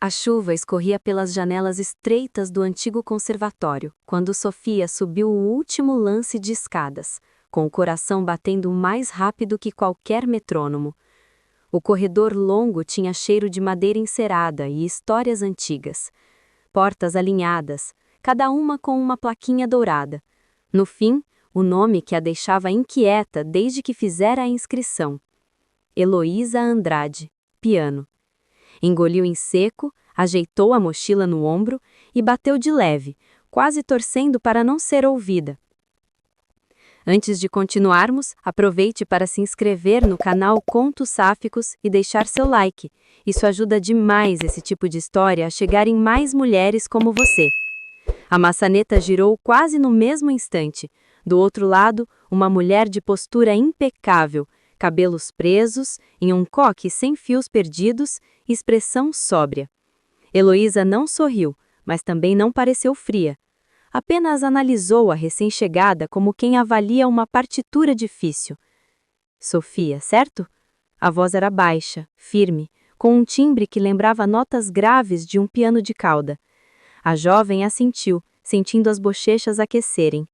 A chuva escorria pelas janelas estreitas do antigo conservatório, quando Sofia subiu o último lance de escadas, com o coração batendo mais rápido que qualquer metrônomo. O corredor longo tinha cheiro de madeira encerada e histórias antigas. Portas alinhadas, cada uma com uma plaquinha dourada. No fim, o nome que a deixava inquieta desde que fizera a inscrição. Heloísa Andrade, piano. Engoliu em seco, ajeitou a mochila no ombro e bateu de leve, quase torcendo para não ser ouvida. Antes de continuarmos, aproveite para se inscrever no canal Contos Sáficos e deixar seu like. Isso ajuda demais esse tipo de história a chegar em mais mulheres como você. A maçaneta girou quase no mesmo instante. Do outro lado, uma mulher de postura impecável, cabelos presos, em um coque sem fios perdidos, expressão sóbria. Heloísa não sorriu, mas também não pareceu fria. Apenas analisou a recém-chegada como quem avalia uma partitura difícil. Sofia, certo? A voz era baixa, firme, com um timbre que lembrava notas graves de um piano de cauda. A jovem assentiu, sentindo as bochechas aquecerem.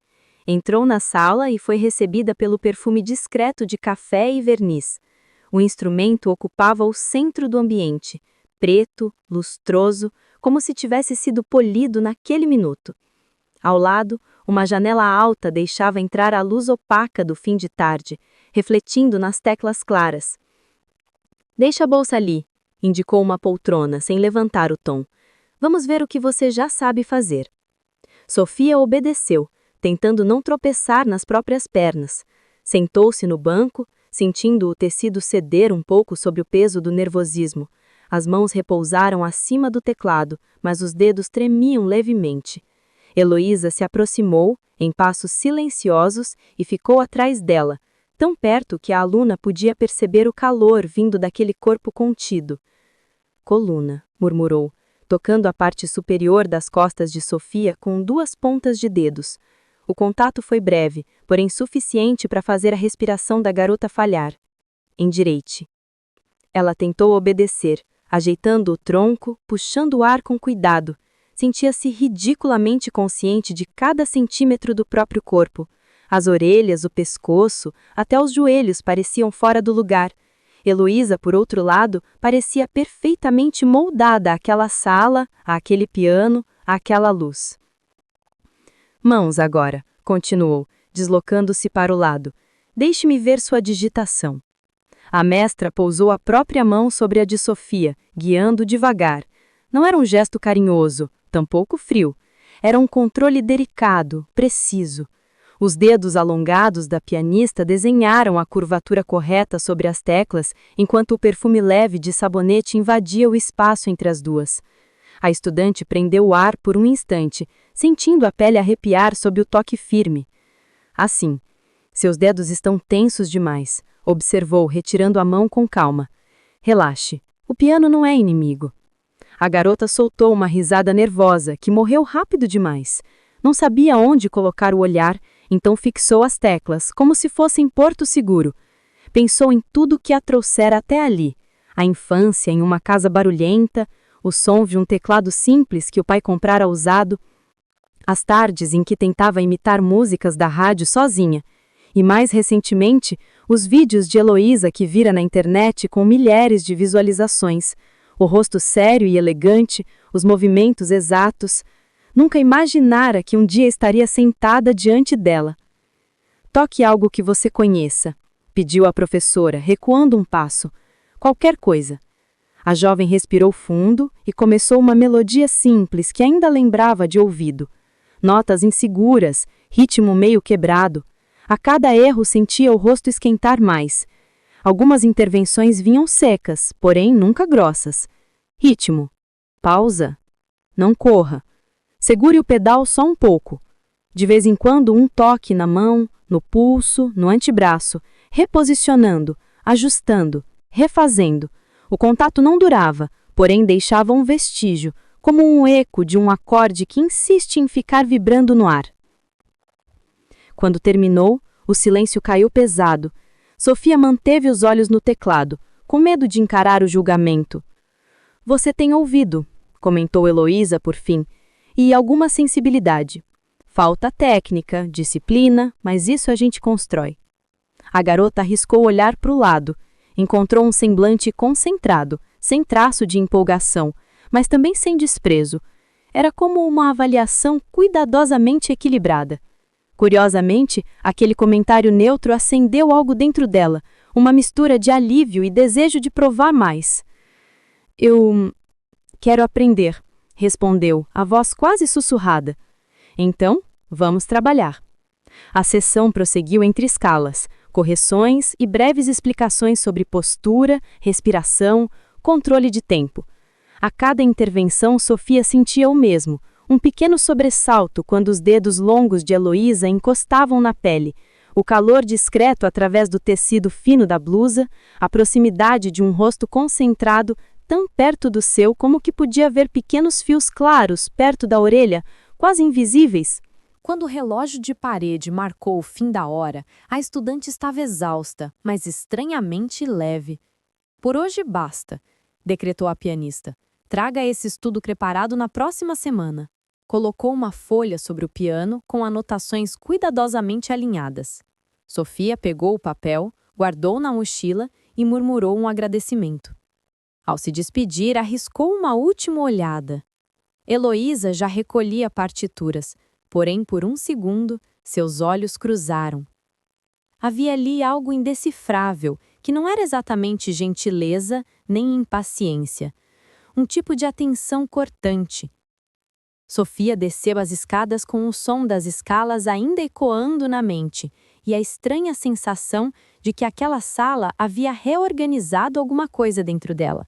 Entrou na sala e foi recebida pelo perfume discreto de café e verniz. O instrumento ocupava o centro do ambiente, preto, lustroso, como se tivesse sido polido naquele minuto. Ao lado, uma janela alta deixava entrar a luz opaca do fim de tarde, refletindo nas teclas claras. "Deixa a bolsa ali", indicou uma poltrona, sem levantar o tom. "Vamos ver o que você já sabe fazer." Sofia obedeceu, tentando não tropeçar nas próprias pernas. Sentou-se no banco, sentindo o tecido ceder um pouco sob o peso do nervosismo. As mãos repousaram acima do teclado, mas os dedos tremiam levemente. Heloísa se aproximou, em passos silenciosos, e ficou atrás dela, tão perto que a aluna podia perceber o calor vindo daquele corpo contido. "Coluna", murmurou, tocando a parte superior das costas de Sofia com 2 pontas de dedos. O contato foi breve, porém suficiente para fazer a respiração da garota falhar. "Endireite." Ela tentou obedecer, ajeitando o tronco, puxando o ar com cuidado. Sentia-se ridiculamente consciente de cada centímetro do próprio corpo. As orelhas, o pescoço, até os joelhos pareciam fora do lugar. Heloísa, por outro lado, parecia perfeitamente moldada àquela sala, àquele piano, àquela luz. "Mãos agora", continuou, deslocando-se para o lado. "Deixe-me ver sua digitação." A mestra pousou a própria mão sobre a de Sofia, guiando devagar. Não era um gesto carinhoso, tampouco frio. Era um controle delicado, preciso. Os dedos alongados da pianista desenharam a curvatura correta sobre as teclas, enquanto o perfume leve de sabonete invadia o espaço entre as duas. A estudante prendeu o ar por um instante, sentindo a pele arrepiar sob o toque firme. "Assim, seus dedos estão tensos demais", observou, retirando a mão com calma. "Relaxe, o piano não é inimigo." A garota soltou uma risada nervosa, que morreu rápido demais. Não sabia onde colocar o olhar, então fixou as teclas, como se fossem porto seguro. Pensou em tudo que a trouxera até ali. A infância em uma casa barulhenta, o som de um teclado simples que o pai comprara usado, as tardes em que tentava imitar músicas da rádio sozinha, e mais recentemente, os vídeos de Heloísa que vira na internet com milhares de visualizações, o rosto sério e elegante, os movimentos exatos. Nunca imaginara que um dia estaria sentada diante dela. "Toque algo que você conheça", pediu a professora, recuando um passo. "Qualquer coisa." A jovem respirou fundo e começou uma melodia simples que ainda lembrava de ouvido. Notas inseguras, ritmo meio quebrado. A cada erro sentia o rosto esquentar mais. Algumas intervenções vinham secas, porém nunca grossas. Ritmo. Pausa. Não corra. Segure o pedal só um pouco. De vez em quando um toque na mão, no pulso, no antebraço, reposicionando, ajustando, refazendo. O contato não durava, porém deixava um vestígio, como um eco de um acorde que insiste em ficar vibrando no ar. Quando terminou, o silêncio caiu pesado. Sofia manteve os olhos no teclado, com medo de encarar o julgamento. "Você tem ouvido", comentou Heloísa por fim, e alguma sensibilidade. Falta técnica, disciplina, mas isso a gente constrói. A garota arriscou olhar para o lado. Encontrou um semblante concentrado, sem traço de empolgação, mas também sem desprezo. Era como uma avaliação cuidadosamente equilibrada. Curiosamente, aquele comentário neutro acendeu algo dentro dela, uma mistura de alívio e desejo de provar mais. Eu quero aprender, respondeu, a voz quase sussurrada. Então, vamos trabalhar. A sessão prosseguiu entre escalas, correções e breves explicações sobre postura, respiração, controle de tempo. A cada intervenção, Sofia sentia o mesmo, um pequeno sobressalto quando os dedos longos de Heloísa encostavam na pele, o calor discreto através do tecido fino da blusa, a proximidade de um rosto concentrado tão perto do seu como que podia ver pequenos fios claros perto da orelha, quase invisíveis. Quando o relógio de parede marcou o fim da hora, a estudante estava exausta, mas estranhamente leve. Por hoje basta, decretou a pianista. Traga esse estudo preparado na próxima semana. Colocou uma folha sobre o piano com anotações cuidadosamente alinhadas. Sofia pegou o papel, guardou na mochila e murmurou um agradecimento. Ao se despedir, arriscou uma última olhada. Heloísa já recolhia partituras, porém, por um segundo, seus olhos cruzaram. Havia ali algo indecifrável, que não era exatamente gentileza nem impaciência. Um tipo de atenção cortante. Sofia desceu as escadas com o som das escalas ainda ecoando na mente, e a estranha sensação de que aquela sala havia reorganizado alguma coisa dentro dela.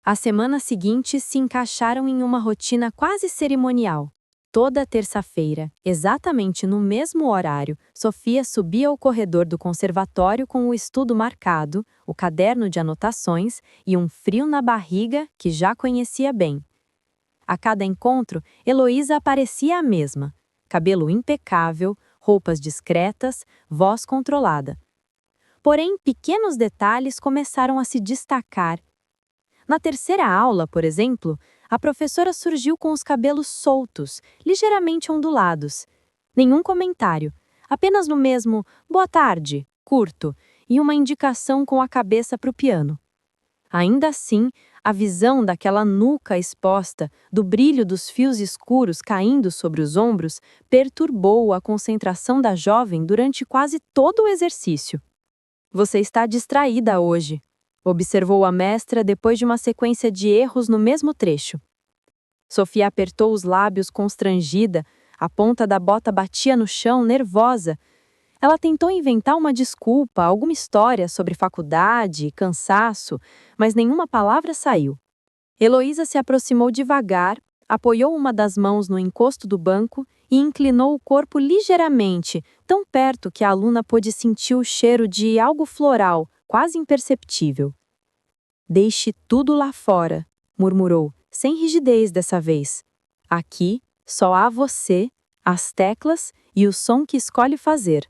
As semanas seguintes se encaixaram em uma rotina quase cerimonial. Toda terça-feira, exatamente no mesmo horário, Sofia subia ao corredor do conservatório com o estudo marcado, o caderno de anotações e um frio na barriga que já conhecia bem. A cada encontro, Heloísa aparecia a mesma. Cabelo impecável, roupas discretas, voz controlada. Porém, pequenos detalhes começaram a se destacar. Na terceira aula, por exemplo, a professora surgiu com os cabelos soltos, ligeiramente ondulados. Nenhum comentário, apenas no mesmo "boa tarde", curto, e uma indicação com a cabeça para o piano. Ainda assim, a visão daquela nuca exposta, do brilho dos fios escuros caindo sobre os ombros, perturbou a concentração da jovem durante quase todo o exercício. "Você está distraída hoje", observou a mestra depois de uma sequência de erros no mesmo trecho. Sofia apertou os lábios constrangida, a ponta da bota batia no chão, nervosa. Ela tentou inventar uma desculpa, alguma história sobre faculdade, cansaço, mas nenhuma palavra saiu. Heloísa se aproximou devagar, apoiou uma das mãos no encosto do banco e inclinou o corpo ligeiramente, tão perto que a aluna pôde sentir o cheiro de algo floral, quase imperceptível. "Deixe tudo lá fora", murmurou, sem rigidez dessa vez. "Aqui, só há você, as teclas e o som que escolhe fazer."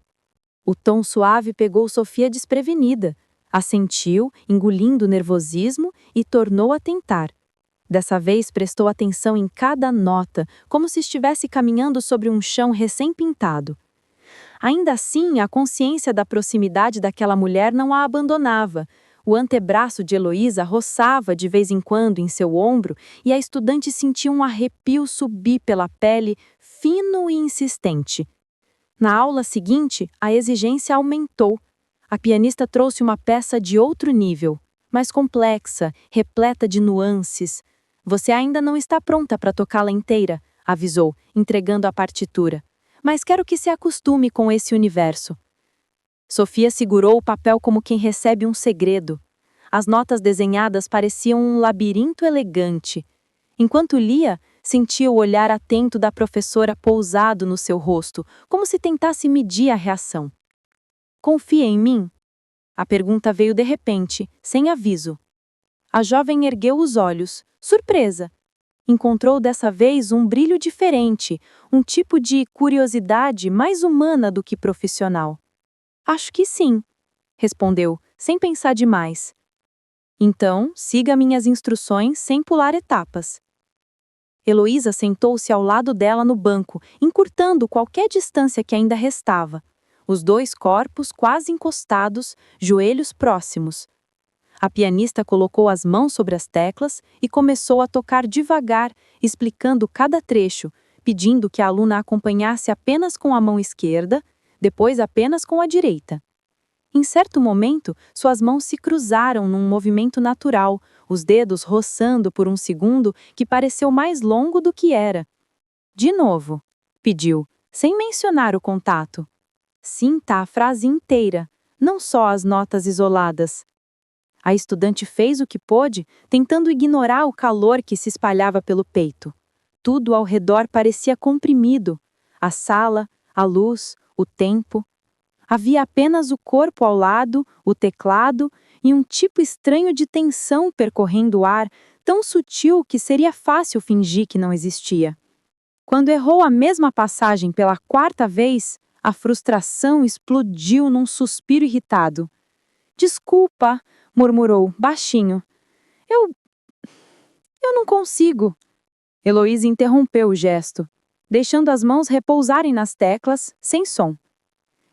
O tom suave pegou Sofia desprevenida. Assentiu, engolindo o nervosismo e tornou a tentar. Dessa vez prestou atenção em cada nota, como se estivesse caminhando sobre um chão recém-pintado. Ainda assim, a consciência da proximidade daquela mulher não a abandonava. O antebraço de Heloísa roçava de vez em quando em seu ombro e a estudante sentia um arrepio subir pela pele, fino e insistente. Na aula seguinte, a exigência aumentou. A pianista trouxe uma peça de outro nível, mais complexa, repleta de nuances. "Você ainda não está pronta para tocá-la inteira", avisou, entregando a partitura. "Mas quero que se acostume com esse universo." Sofia segurou o papel como quem recebe um segredo. As notas desenhadas pareciam um labirinto elegante. Enquanto lia, sentia o olhar atento da professora pousado no seu rosto, como se tentasse medir a reação. "Confia em mim?" A pergunta veio de repente, sem aviso. A jovem ergueu os olhos, surpresa. Encontrou dessa vez um brilho diferente, um tipo de curiosidade mais humana do que profissional. "Acho que sim", respondeu, sem pensar demais. "Então, siga minhas instruções sem pular etapas." Heloísa sentou-se ao lado dela no banco, encurtando qualquer distância que ainda restava. Os dois corpos quase encostados, joelhos próximos. A pianista colocou as mãos sobre as teclas e começou a tocar devagar, explicando cada trecho, pedindo que a aluna acompanhasse apenas com a mão esquerda, depois apenas com a direita. Em certo momento, suas mãos se cruzaram num movimento natural, os dedos roçando por um segundo que pareceu mais longo do que era. De novo, pediu, sem mencionar o contato. Sinta a frase inteira, não só as notas isoladas. A estudante fez o que pôde, tentando ignorar o calor que se espalhava pelo peito. Tudo ao redor parecia comprimido. A sala, a luz, o tempo. Havia apenas o corpo ao lado, o teclado e um tipo estranho de tensão percorrendo o ar, tão sutil que seria fácil fingir que não existia. Quando errou a mesma passagem pela quarta vez, a frustração explodiu num suspiro irritado. Desculpa, murmurou, baixinho. Eu não consigo. Heloísa interrompeu o gesto, deixando as mãos repousarem nas teclas, sem som.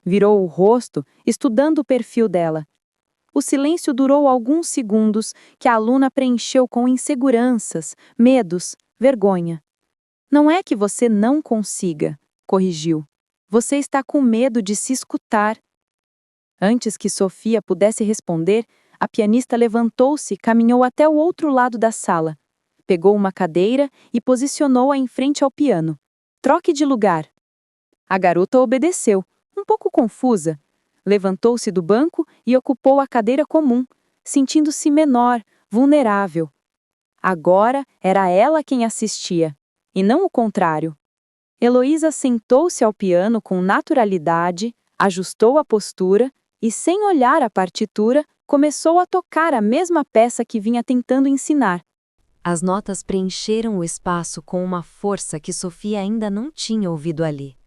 Virou o rosto, estudando o perfil dela. O silêncio durou alguns segundos, que a aluna preencheu com inseguranças, medos, vergonha. Não é que você não consiga, corrigiu. Você está com medo de se escutar. Antes que Sofia pudesse responder, a pianista levantou-se e caminhou até o outro lado da sala. Pegou uma cadeira e posicionou-a em frente ao piano. Troque de lugar. A garota obedeceu, um pouco confusa. Levantou-se do banco e ocupou a cadeira comum, sentindo-se menor, vulnerável. Agora era ela quem assistia, e não o contrário. Heloísa sentou-se ao piano com naturalidade, ajustou a postura e, sem olhar a partitura, começou a tocar a mesma peça que vinha tentando ensinar. As notas preencheram o espaço com uma força que Sofia ainda não tinha ouvido ali.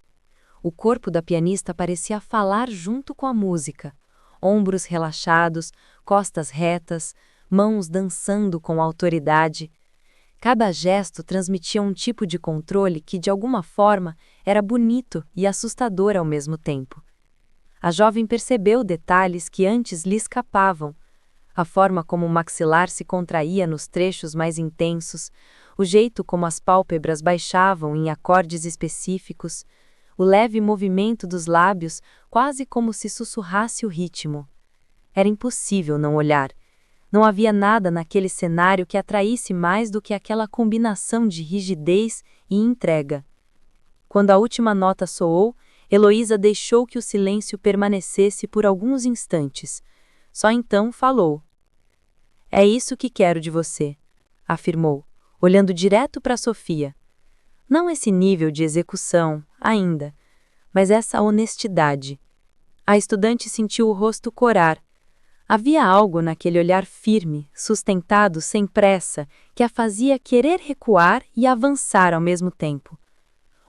O corpo da pianista parecia falar junto com a música. Ombros relaxados, costas retas, mãos dançando com autoridade. Cada gesto transmitia um tipo de controle que, de alguma forma, era bonito e assustador ao mesmo tempo. A jovem percebeu detalhes que antes lhe escapavam. A forma como o maxilar se contraía nos trechos mais intensos, o jeito como as pálpebras baixavam em acordes específicos, o leve movimento dos lábios, quase como se sussurrasse o ritmo. Era impossível não olhar. Não havia nada naquele cenário que atraísse mais do que aquela combinação de rigidez e entrega. Quando a última nota soou, Heloísa deixou que o silêncio permanecesse por alguns instantes. Só então falou. É isso que quero de você, afirmou, olhando direto para Sofia. Não esse nível de execução, ainda, mas essa honestidade. A estudante sentiu o rosto corar. Havia algo naquele olhar firme, sustentado sem pressa, que a fazia querer recuar e avançar ao mesmo tempo.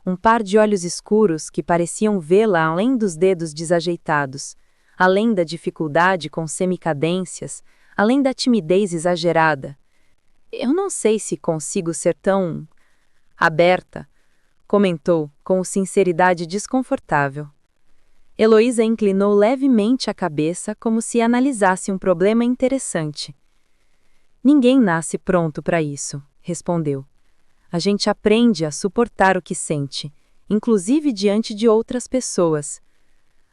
Um par de olhos escuros que pareciam vê-la além dos dedos desajeitados, além da dificuldade com semicadências, além da timidez exagerada. Eu não sei se consigo ser tão aberta, comentou, com sinceridade desconfortável. Heloísa inclinou levemente a cabeça como se analisasse um problema interessante. Ninguém nasce pronto para isso, respondeu. A gente aprende a suportar o que sente, inclusive diante de outras pessoas.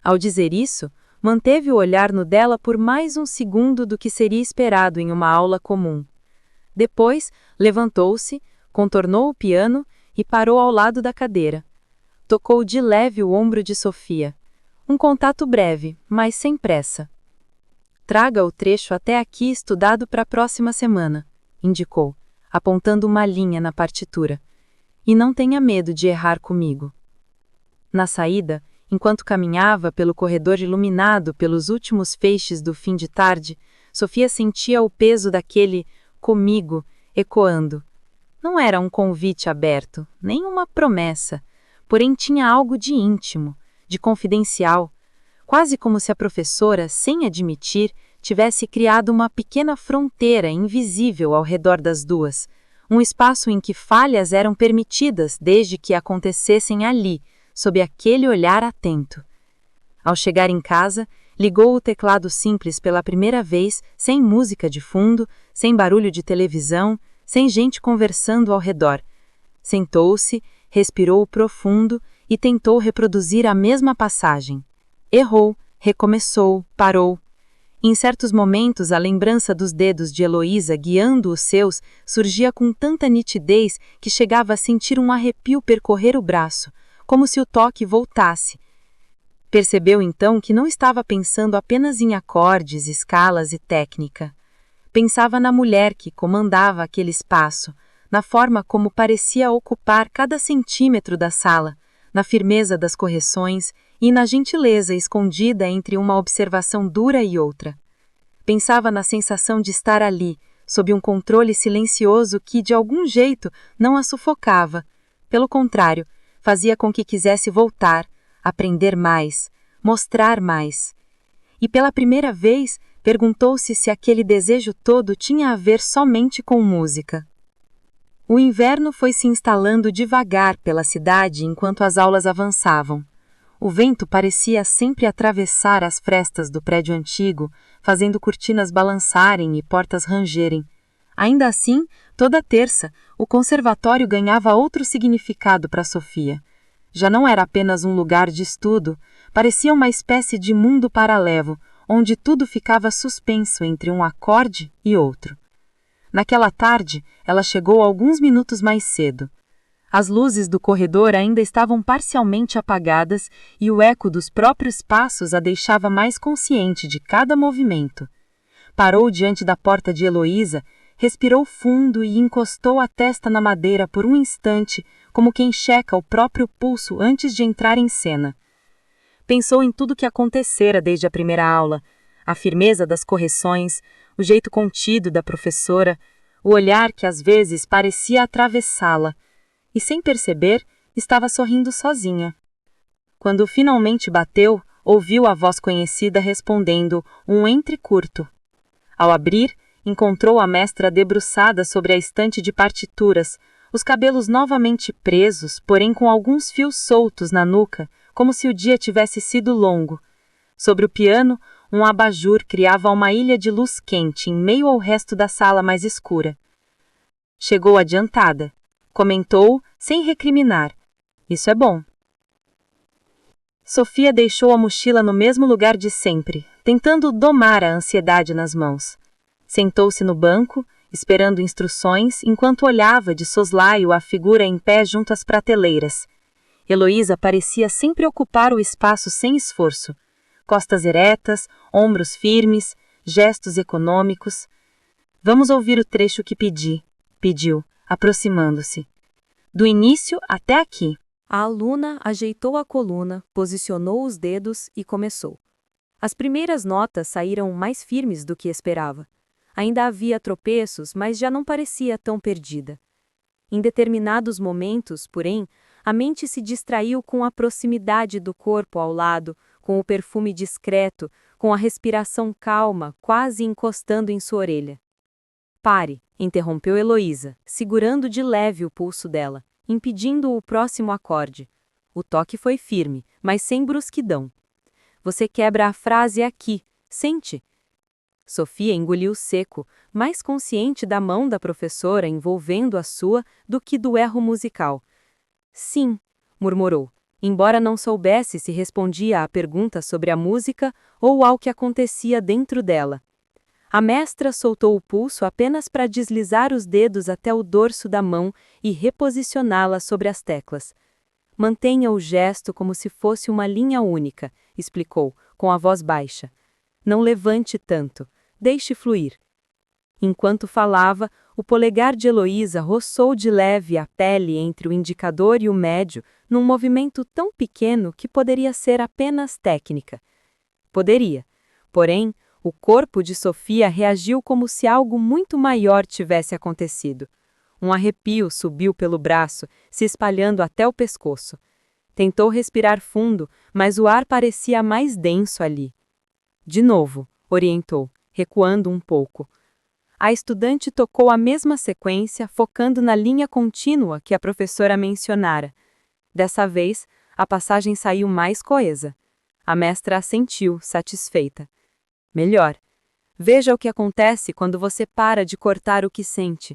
Ao dizer isso, manteve o olhar no dela por mais um segundo do que seria esperado em uma aula comum. Depois, levantou-se, contornou o piano e parou ao lado da cadeira. Tocou de leve o ombro de Sofia. Um contato breve, mas sem pressa. Traga o trecho até aqui estudado para a próxima semana, indicou, apontando uma linha na partitura. E não tenha medo de errar comigo. Na saída, enquanto caminhava pelo corredor iluminado pelos últimos feixes do fim de tarde, Sofia sentia o peso daquele comigo ecoando. Não era um convite aberto, nem uma promessa, porém tinha algo de íntimo, de confidencial, quase como se a professora, sem admitir, tivesse criado uma pequena fronteira invisível ao redor das duas, um espaço em que falhas eram permitidas desde que acontecessem ali, sob aquele olhar atento. Ao chegar em casa, ligou o teclado simples pela primeira vez, sem música de fundo, sem barulho de televisão, sem gente conversando ao redor. Sentou-se, respirou profundo e tentou reproduzir a mesma passagem. Errou, recomeçou, parou. Em certos momentos, a lembrança dos dedos de Heloísa guiando os seus surgia com tanta nitidez que chegava a sentir um arrepio percorrer o braço, como se o toque voltasse. Percebeu então que não estava pensando apenas em acordes, escalas e técnica. Pensava na mulher que comandava aquele espaço, na forma como parecia ocupar cada centímetro da sala, na firmeza das correções e na gentileza escondida entre uma observação dura e outra. Pensava na sensação de estar ali, sob um controle silencioso que, de algum jeito, não a sufocava. Pelo contrário, fazia com que quisesse voltar, aprender mais, mostrar mais. E pela primeira vez, perguntou-se se aquele desejo todo tinha a ver somente com música. O inverno foi se instalando devagar pela cidade enquanto as aulas avançavam. O vento parecia sempre atravessar as frestas do prédio antigo, fazendo cortinas balançarem e portas rangerem. Ainda assim, toda terça, o conservatório ganhava outro significado para Sofia. Já não era apenas um lugar de estudo, parecia uma espécie de mundo paralelo, onde tudo ficava suspenso entre um acorde e outro. Naquela tarde, ela chegou alguns minutos mais cedo. As luzes do corredor ainda estavam parcialmente apagadas e o eco dos próprios passos a deixava mais consciente de cada movimento. Parou diante da porta de Heloísa, respirou fundo e encostou a testa na madeira por um instante, como quem checa o próprio pulso antes de entrar em cena. Pensou em tudo que acontecera desde a primeira aula, a firmeza das correções, o jeito contido da professora, o olhar que às vezes parecia atravessá-la, e sem perceber, estava sorrindo sozinha. Quando finalmente bateu, ouviu a voz conhecida respondendo um entre curto. Ao abrir, encontrou a mestra debruçada sobre a estante de partituras, os cabelos novamente presos, porém com alguns fios soltos na nuca, como se o dia tivesse sido longo. Sobre o piano, um abajur criava uma ilha de luz quente em meio ao resto da sala mais escura. Chegou adiantada. Comentou, sem recriminar. Isso é bom. Sofia deixou a mochila no mesmo lugar de sempre, tentando domar a ansiedade nas mãos. Sentou-se no banco, esperando instruções, enquanto olhava de soslaio a figura em pé junto às prateleiras. Heloísa parecia sempre ocupar o espaço sem esforço. Costas eretas, ombros firmes, gestos econômicos. Vamos ouvir o trecho que pediu, aproximando-se. Do início até aqui. A aluna ajeitou a coluna, posicionou os dedos e começou. As primeiras notas saíram mais firmes do que esperava. Ainda havia tropeços, mas já não parecia tão perdida. Em determinados momentos, porém, a mente se distraiu com a proximidade do corpo ao lado, com o perfume discreto, com a respiração calma, quase encostando em sua orelha. Pare, interrompeu Heloísa, segurando de leve o pulso dela, impedindo o próximo acorde. O toque foi firme, mas sem brusquidão. Você quebra a frase aqui, sente. Sofia engoliu seco, mais consciente da mão da professora envolvendo a sua do que do erro musical. Sim, murmurou, embora não soubesse se respondia à pergunta sobre a música ou ao que acontecia dentro dela. A mestra soltou o pulso apenas para deslizar os dedos até o dorso da mão e reposicioná-la sobre as teclas. Mantenha o gesto como se fosse uma linha única, explicou, com a voz baixa. Não levante tanto, deixe fluir. Enquanto falava, o polegar de Heloísa roçou de leve a pele entre o indicador e o médio, num movimento tão pequeno que poderia ser apenas técnica. Poderia, porém, o corpo de Sofia reagiu como se algo muito maior tivesse acontecido. Um arrepio subiu pelo braço, se espalhando até o pescoço. Tentou respirar fundo, mas o ar parecia mais denso ali. De novo, orientou, recuando um pouco. A estudante tocou a mesma sequência, focando na linha contínua que a professora mencionara. Dessa vez, a passagem saiu mais coesa. A mestra assentiu, satisfeita. Melhor. Veja o que acontece quando você para de cortar o que sente.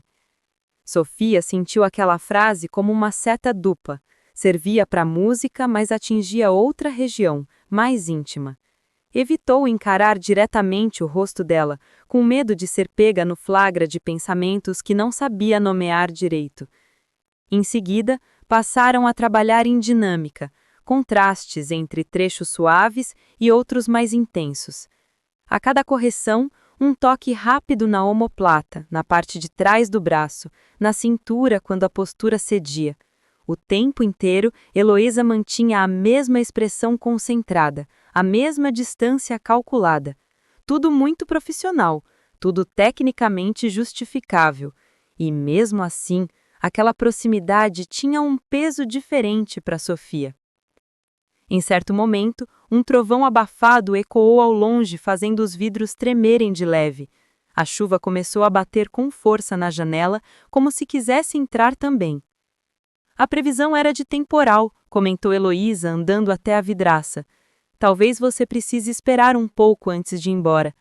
Sofia sentiu aquela frase como uma seta dupla. Servia para a música, mas atingia outra região, mais íntima. Evitou encarar diretamente o rosto dela, com medo de ser pega no flagra de pensamentos que não sabia nomear direito. Em seguida, passaram a trabalhar em dinâmica, contrastes entre trechos suaves e outros mais intensos. A cada correção, um toque rápido na omoplata, na parte de trás do braço, na cintura quando a postura cedia. O tempo inteiro, Heloísa mantinha a mesma expressão concentrada, a mesma distância calculada. Tudo muito profissional, tudo tecnicamente justificável. E mesmo assim, aquela proximidade tinha um peso diferente para Sofia. Em certo momento, um trovão abafado ecoou ao longe, fazendo os vidros tremerem de leve. A chuva começou a bater com força na janela, como se quisesse entrar também. A previsão era de temporal, comentou Heloísa, andando até a vidraça. Talvez você precise esperar um pouco antes de ir embora.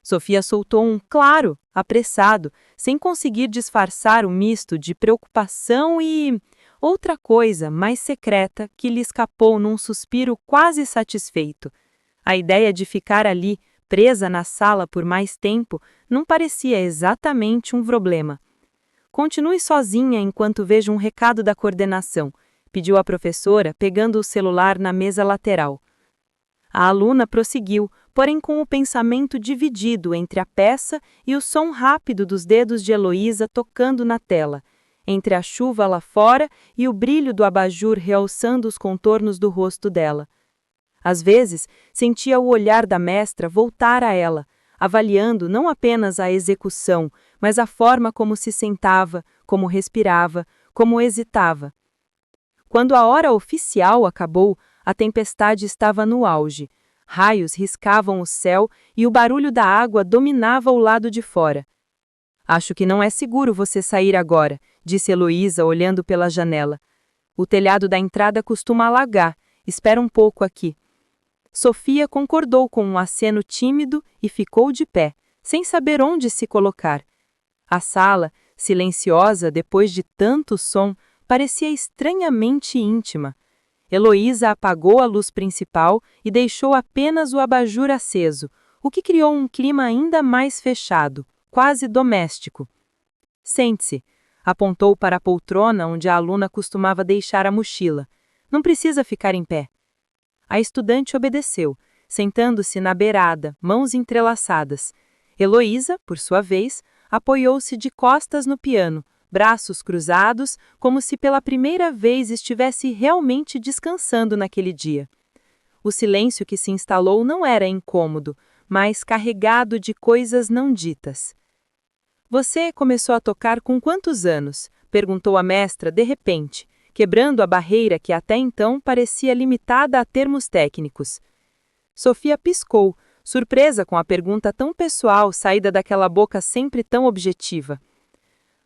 Sofia soltou um claro, apressado, sem conseguir disfarçar o misto de preocupação e outra coisa mais secreta que lhe escapou num suspiro quase satisfeito. A ideia de ficar ali, presa na sala por mais tempo, não parecia exatamente um problema. Continue sozinha enquanto vejo um recado da coordenação, pediu a professora, pegando o celular na mesa lateral. A aluna prosseguiu, porém com o pensamento dividido entre a peça e o som rápido dos dedos de Heloísa tocando na tela, entre a chuva lá fora e o brilho do abajur realçando os contornos do rosto dela. Às vezes, sentia o olhar da mestra voltar a ela, avaliando não apenas a execução, mas a forma como se sentava, como respirava, como hesitava. Quando a hora oficial acabou, a tempestade estava no auge. Raios riscavam o céu e o barulho da água dominava o lado de fora. Acho que não é seguro você sair agora, disse Heloísa, olhando pela janela. O telhado da entrada costuma alagar. Espera um pouco aqui. Sofia concordou com um aceno tímido e ficou de pé, sem saber onde se colocar. A sala, silenciosa depois de tanto som, parecia estranhamente íntima. Heloísa apagou a luz principal e deixou apenas o abajur aceso, o que criou um clima ainda mais fechado, quase doméstico. Sente-se, apontou para a poltrona onde a aluna costumava deixar a mochila. Não precisa ficar em pé. A estudante obedeceu, sentando-se na beirada, mãos entrelaçadas. Heloísa, por sua vez, apoiou-se de costas no piano, braços cruzados, como se pela primeira vez estivesse realmente descansando naquele dia. O silêncio que se instalou não era incômodo, mas carregado de coisas não ditas. Você começou a tocar com quantos anos? Perguntou a mestra de repente, quebrando a barreira que até então parecia limitada a termos técnicos. Sofia piscou, surpresa com a pergunta tão pessoal saída daquela boca sempre tão objetiva.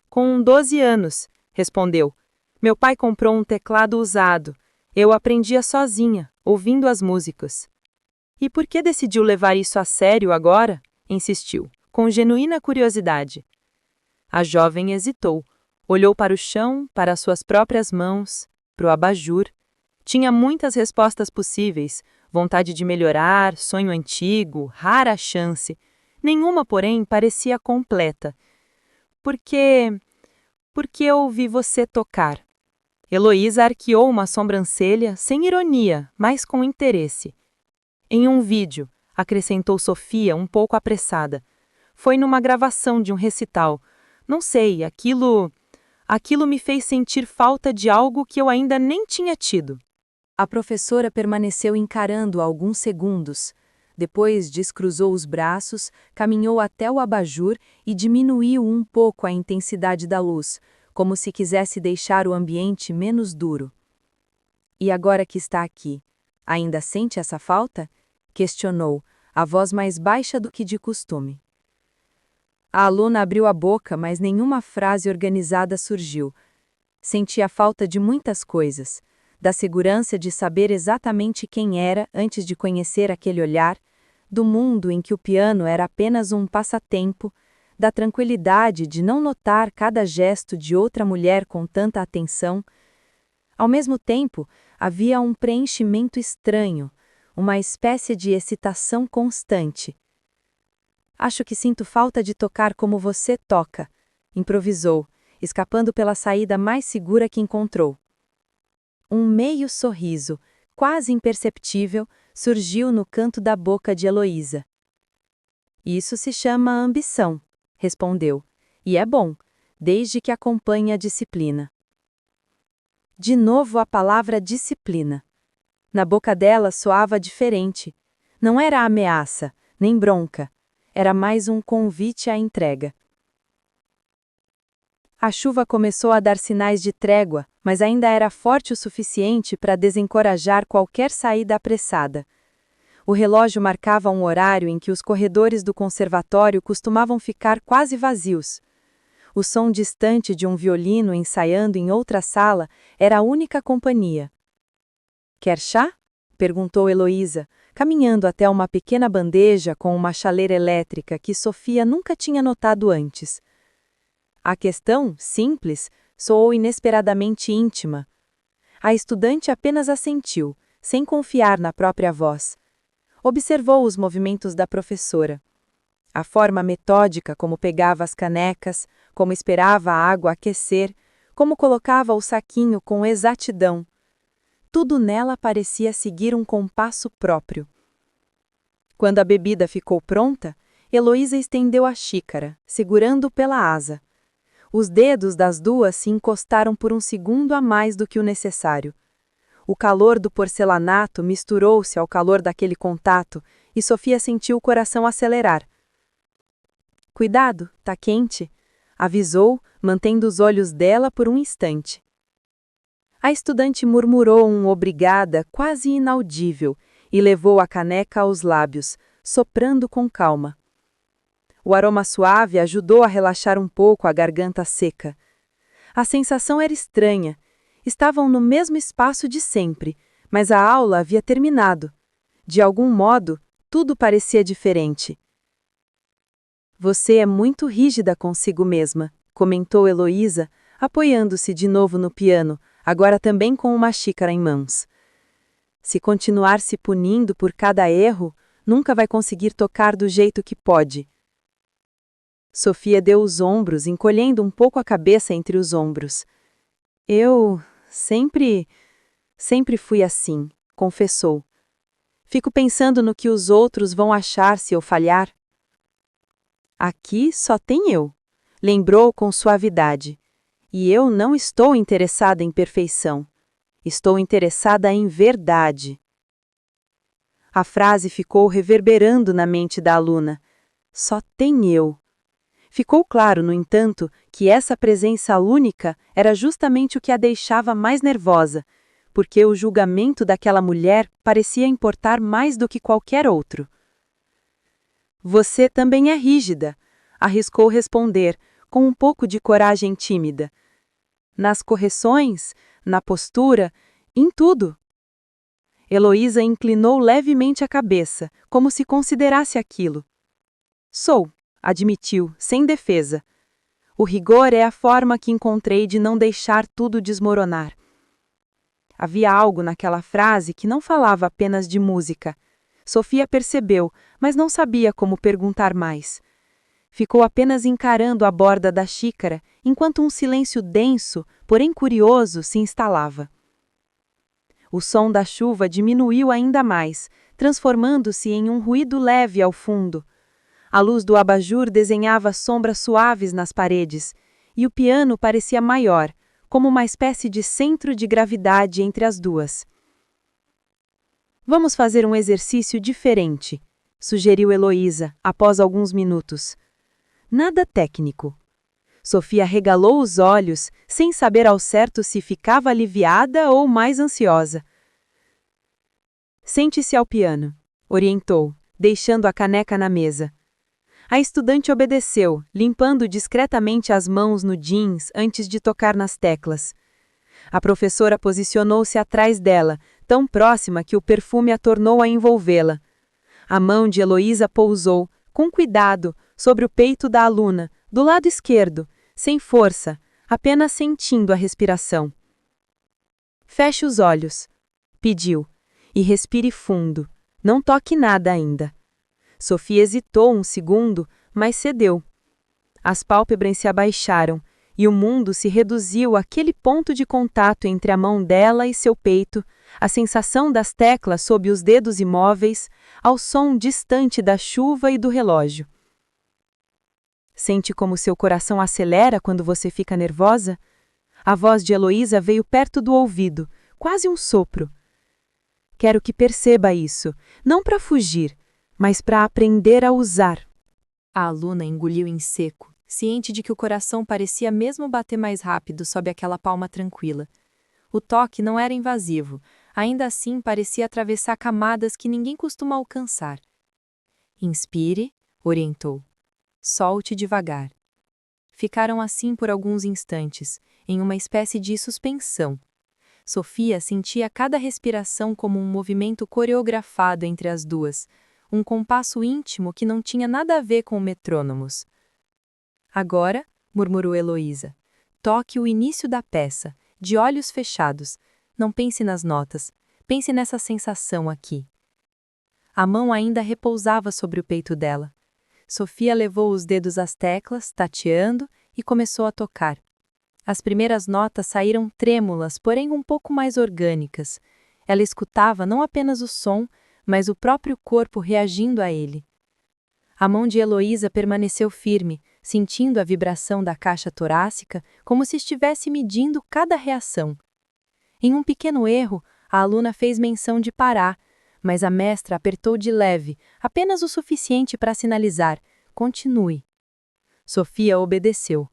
Com 12 anos, respondeu. Meu pai comprou um teclado usado. Eu aprendia sozinha, ouvindo as músicas. E por que decidiu levar isso a sério agora? Insistiu, com genuína curiosidade. A jovem hesitou. Olhou para o chão, para as suas próprias mãos, para o abajur. Tinha muitas respostas possíveis, vontade de melhorar, sonho antigo, rara chance. Nenhuma, porém, parecia completa. Porque eu ouvi você tocar. Heloísa arqueou uma sobrancelha, sem ironia, mas com interesse. Em um vídeo, acrescentou Sofia, um pouco apressada. Foi numa gravação de um recital. Não sei, aquilo me fez sentir falta de algo que eu ainda nem tinha tido. A professora permaneceu encarando alguns segundos. Depois descruzou os braços, caminhou até o abajur e diminuiu um pouco a intensidade da luz, como se quisesse deixar o ambiente menos duro. E agora que está aqui, ainda sente essa falta? Questionou, a voz mais baixa do que de costume. A aluna abriu a boca, mas nenhuma frase organizada surgiu. Sentia falta de muitas coisas. Da segurança de saber exatamente quem era antes de conhecer aquele olhar, do mundo em que o piano era apenas um passatempo, da tranquilidade de não notar cada gesto de outra mulher com tanta atenção. Ao mesmo tempo, havia um preenchimento estranho, uma espécie de excitação constante. Acho que sinto falta de tocar como você toca, improvisou, escapando pela saída mais segura que encontrou. Um meio sorriso, quase imperceptível, surgiu no canto da boca de Heloísa. Isso se chama ambição, respondeu, e é bom, desde que acompanhe a disciplina. De novo a palavra disciplina. Na boca dela soava diferente. Não era ameaça, nem bronca. Era mais um convite à entrega. A chuva começou a dar sinais de trégua, mas ainda era forte o suficiente para desencorajar qualquer saída apressada. O relógio marcava um horário em que os corredores do conservatório costumavam ficar quase vazios. O som distante de um violino ensaiando em outra sala era a única companhia. "Quer chá?" perguntou Heloísa, caminhando até uma pequena bandeja com uma chaleira elétrica que Sofia nunca tinha notado antes. A questão, simples, soou inesperadamente íntima. A estudante apenas assentiu, sem confiar na própria voz. Observou os movimentos da professora. A forma metódica como pegava as canecas, como esperava a água aquecer, como colocava o saquinho com exatidão. Tudo nela parecia seguir um compasso próprio. Quando a bebida ficou pronta, Heloísa estendeu a xícara, segurando pela asa. Os dedos das duas se encostaram por um segundo a mais do que o necessário. O calor do porcelanato misturou-se ao calor daquele contato e Sofia sentiu o coração acelerar. "Cuidado, tá quente", avisou, mantendo os olhos dela por um instante. A estudante murmurou um obrigada quase inaudível e levou a caneca aos lábios, soprando com calma. O aroma suave ajudou a relaxar um pouco a garganta seca. A sensação era estranha. Estavam no mesmo espaço de sempre, mas a aula havia terminado. De algum modo, tudo parecia diferente. "Você é muito rígida consigo mesma", comentou Heloísa, apoiando-se de novo no piano, agora também com uma xícara em mãos. "Se continuar se punindo por cada erro, nunca vai conseguir tocar do jeito que pode." Sofia deu os ombros, encolhendo um pouco a cabeça entre os ombros. "Eu sempre fui assim", confessou. "Fico pensando no que os outros vão achar se eu falhar." "Aqui só tem eu", lembrou com suavidade. "E eu não estou interessada em perfeição. Estou interessada em verdade." A frase ficou reverberando na mente da aluna. Só tem eu. Ficou claro, no entanto, que essa presença única era justamente o que a deixava mais nervosa, porque o julgamento daquela mulher parecia importar mais do que qualquer outro. "Você também é rígida", arriscou responder, com um pouco de coragem tímida. "Nas correções, na postura, em tudo." Heloísa inclinou levemente a cabeça, como se considerasse aquilo. "Sou", admitiu, sem defesa. "O rigor é a forma que encontrei de não deixar tudo desmoronar." Havia algo naquela frase que não falava apenas de música. Sofia percebeu, mas não sabia como perguntar mais. Ficou apenas encarando a borda da xícara, enquanto um silêncio denso, porém curioso, se instalava. O som da chuva diminuiu ainda mais, transformando-se em um ruído leve ao fundo. A luz do abajur desenhava sombras suaves nas paredes, e o piano parecia maior, como uma espécie de centro de gravidade entre as duas. "Vamos fazer um exercício diferente", sugeriu Heloísa, após alguns minutos. "Nada técnico." Sofia regalou os olhos, sem saber ao certo se ficava aliviada ou mais ansiosa. "Sente-se ao piano", orientou, deixando a caneca na mesa. A estudante obedeceu, limpando discretamente as mãos no jeans antes de tocar nas teclas. A professora posicionou-se atrás dela, tão próxima que o perfume a tornou a envolvê-la. A mão de Heloísa pousou, com cuidado, sobre o peito da aluna, do lado esquerdo, sem força, apenas sentindo a respiração. Feche os olhos, pediu, e respire fundo. Não toque nada ainda. Sofia hesitou um segundo, mas cedeu. As pálpebras se abaixaram, e o mundo se reduziu àquele ponto de contato entre a mão dela e seu peito, a sensação das teclas sob os dedos imóveis, ao som distante da chuva e do relógio. Sente como seu coração acelera quando você fica nervosa? A voz de Heloísa veio perto do ouvido, quase um sopro. Quero que perceba isso, não para fugir, mas para aprender a usar. A aluna engoliu em seco, ciente de que o coração parecia mesmo bater mais rápido sob aquela palma tranquila. O toque não era invasivo, ainda assim parecia atravessar camadas que ninguém costuma alcançar. Inspire, orientou. Solte devagar. Ficaram assim por alguns instantes, em uma espécie de suspensão. Sofia sentia cada respiração como um movimento coreografado entre as duas, um compasso íntimo que não tinha nada a ver com metrônomos. Agora, murmurou Heloísa, toque o início da peça, de olhos fechados. Não pense nas notas, pense nessa sensação aqui. A mão ainda repousava sobre o peito dela. Sofia levou os dedos às teclas, tateando, e começou a tocar. As primeiras notas saíram trêmulas, porém um pouco mais orgânicas. Ela escutava não apenas o som, mas o próprio corpo reagindo a ele. A mão de Heloísa permaneceu firme, sentindo a vibração da caixa torácica como se estivesse medindo cada reação. Em um pequeno erro, a aluna fez menção de parar, mas a mestra apertou de leve, apenas o suficiente para sinalizar: continue. Sofia obedeceu.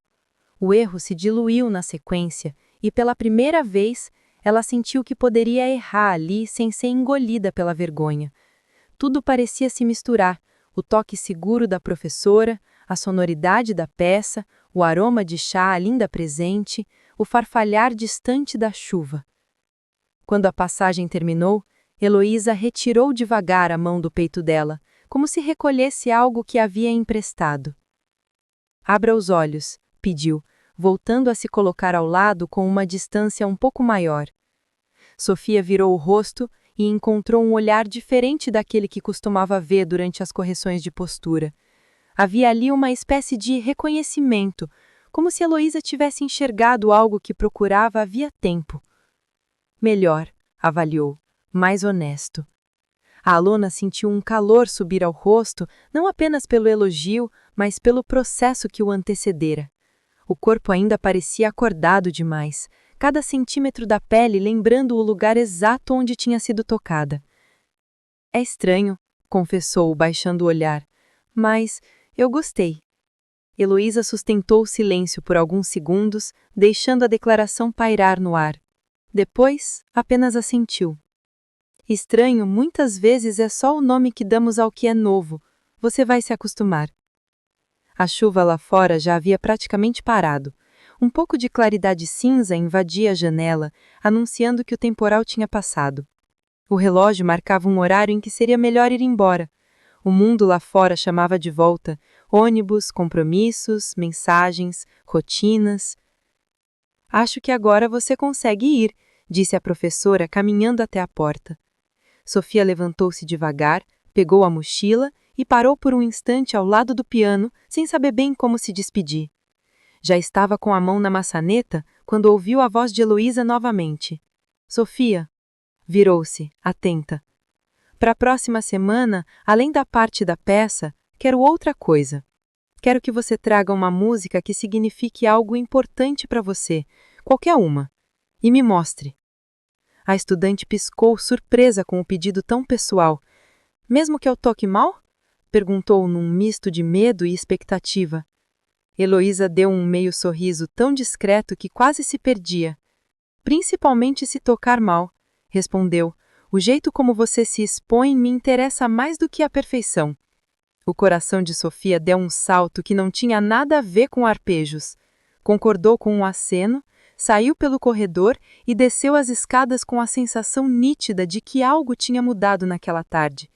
O erro se diluiu na sequência e, pela primeira vez, ela sentiu que poderia errar ali sem ser engolida pela vergonha. Tudo parecia se misturar: o toque seguro da professora, a sonoridade da peça, o aroma de chá ainda presente, o farfalhar distante da chuva. Quando a passagem terminou, Heloísa retirou devagar a mão do peito dela, como se recolhesse algo que havia emprestado. Abra os olhos, pediu, voltando a se colocar ao lado com uma distância um pouco maior. Sofia virou o rosto e encontrou um olhar diferente daquele que costumava ver durante as correções de postura. Havia ali uma espécie de reconhecimento, como se Heloísa tivesse enxergado algo que procurava havia tempo. Melhor, avaliou, mais honesto. A aluna sentiu um calor subir ao rosto, não apenas pelo elogio, mas pelo processo que o antecedera. O corpo ainda parecia acordado demais, cada centímetro da pele lembrando o lugar exato onde tinha sido tocada. É estranho, confessou, baixando o olhar, mas eu gostei. Heloísa sustentou o silêncio por alguns segundos, deixando a declaração pairar no ar. Depois, apenas assentiu. Estranho muitas vezes é só o nome que damos ao que é novo. Você vai se acostumar. A chuva lá fora já havia praticamente parado. Um pouco de claridade cinza invadia a janela, anunciando que o temporal tinha passado. O relógio marcava um horário em que seria melhor ir embora. O mundo lá fora chamava de volta: ônibus, compromissos, mensagens, rotinas. Acho que agora você consegue ir, disse a professora, caminhando até a porta. Sofia levantou-se devagar, pegou a mochila e parou por um instante ao lado do piano, sem saber bem como se despedir. Já estava com a mão na maçaneta quando ouviu a voz de Heloísa novamente. Sofia. Virou-se, atenta. Para a próxima semana, além da parte da peça, quero outra coisa. Quero que você traga uma música que signifique algo importante para você, qualquer uma, e me mostre. A estudante piscou, surpresa com o pedido tão pessoal. Mesmo que eu toque mal? Perguntou num misto de medo e expectativa. Heloísa deu um meio sorriso tão discreto que quase se perdia. Principalmente se tocar mal, respondeu. O jeito como você se expõe me interessa mais do que a perfeição. O coração de Sofia deu um salto que não tinha nada a ver com arpejos. Concordou com um aceno, saiu pelo corredor e desceu as escadas com a sensação nítida de que algo tinha mudado naquela tarde.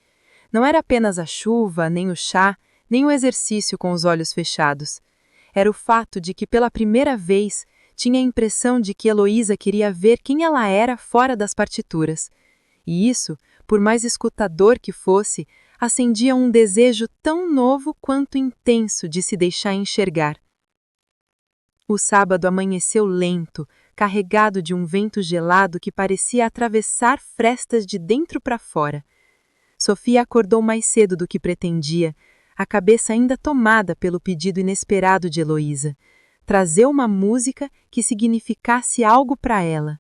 Não era apenas a chuva, nem o chá, nem o exercício com os olhos fechados. Era o fato de que, pela primeira vez, tinha a impressão de que Heloísa queria ver quem ela era fora das partituras. E isso, por mais escutador que fosse, acendia um desejo tão novo quanto intenso de se deixar enxergar. O sábado amanheceu lento, carregado de um vento gelado que parecia atravessar frestas de dentro para fora. Sofia acordou mais cedo do que pretendia, a cabeça ainda tomada pelo pedido inesperado de Heloísa, trazer uma música que significasse algo para ela.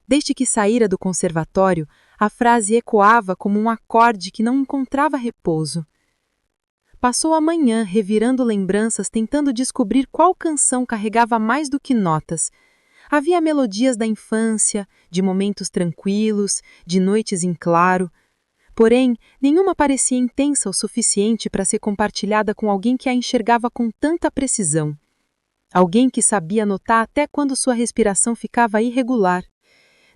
Desde que saíra do conservatório, a frase ecoava como um acorde que não encontrava repouso. Passou a manhã revirando lembranças, tentando descobrir qual canção carregava mais do que notas. Havia melodias da infância, de momentos tranquilos, de noites em claro. Porém, nenhuma parecia intensa o suficiente para ser compartilhada com alguém que a enxergava com tanta precisão. Alguém que sabia notar até quando sua respiração ficava irregular.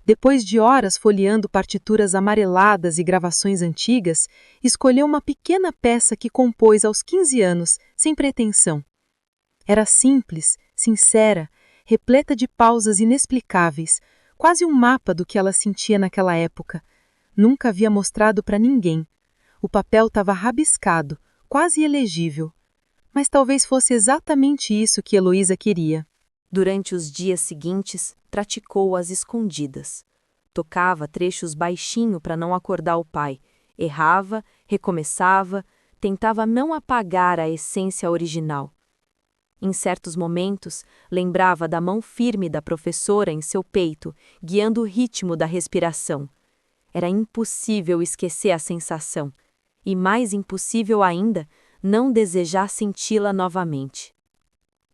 Depois de horas folheando partituras amareladas e gravações antigas, escolheu uma pequena peça que compôs aos 15 anos, sem pretensão. Era simples, sincera, repleta de pausas inexplicáveis, quase um mapa do que ela sentia naquela época. Nunca havia mostrado para ninguém. O papel estava rabiscado, quase ilegível. Mas talvez fosse exatamente isso que Heloísa queria. Durante os dias seguintes, praticou às escondidas. Tocava trechos baixinho para não acordar o pai. Errava, recomeçava, tentava não apagar a essência original. Em certos momentos, lembrava da mão firme da professora em seu peito, guiando o ritmo da respiração. Era impossível esquecer a sensação, e mais impossível ainda, não desejar senti-la novamente.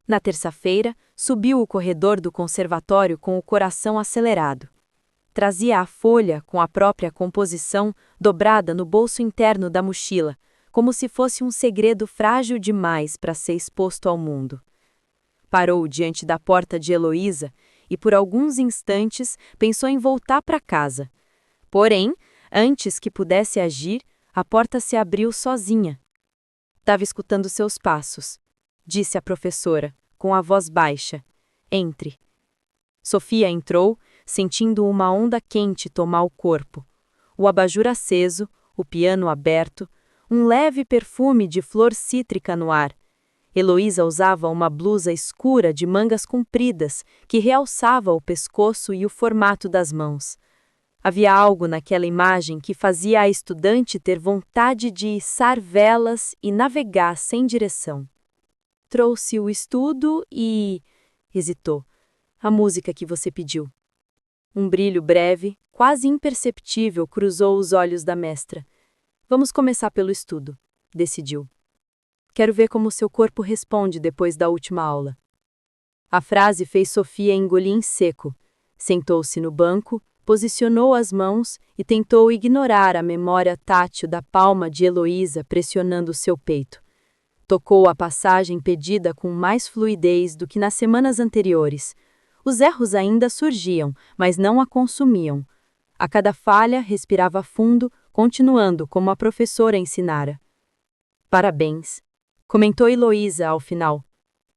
Na terça-feira, subiu o corredor do conservatório com o coração acelerado. Trazia a folha com a própria composição dobrada no bolso interno da mochila, como se fosse um segredo frágil demais para ser exposto ao mundo. Parou diante da porta de Heloísa e, por alguns instantes, pensou em voltar para casa. Porém, antes que pudesse agir, a porta se abriu sozinha. Estava escutando seus passos, disse a professora, com a voz baixa. Entre. Sofia entrou, sentindo uma onda quente tomar o corpo. O abajur aceso, o piano aberto, um leve perfume de flor cítrica no ar. Heloísa usava uma blusa escura de mangas compridas que realçava o pescoço e o formato das mãos. Havia algo naquela imagem que fazia a estudante ter vontade de içar velas e navegar sem direção. Trouxe o estudo e... hesitou. A música que você pediu. Um brilho breve, quase imperceptível, cruzou os olhos da mestra. Vamos começar pelo estudo, decidiu. Quero ver como seu corpo responde depois da última aula. A frase fez Sofia engolir em seco. Sentou-se no banco, posicionou as mãos e tentou ignorar a memória tátil da palma de Heloísa pressionando seu peito. Tocou a passagem pedida com mais fluidez do que nas semanas anteriores. Os erros ainda surgiam, mas não a consumiam. A cada falha, respirava fundo, continuando como a professora ensinara. Parabéns, comentou Heloísa ao final.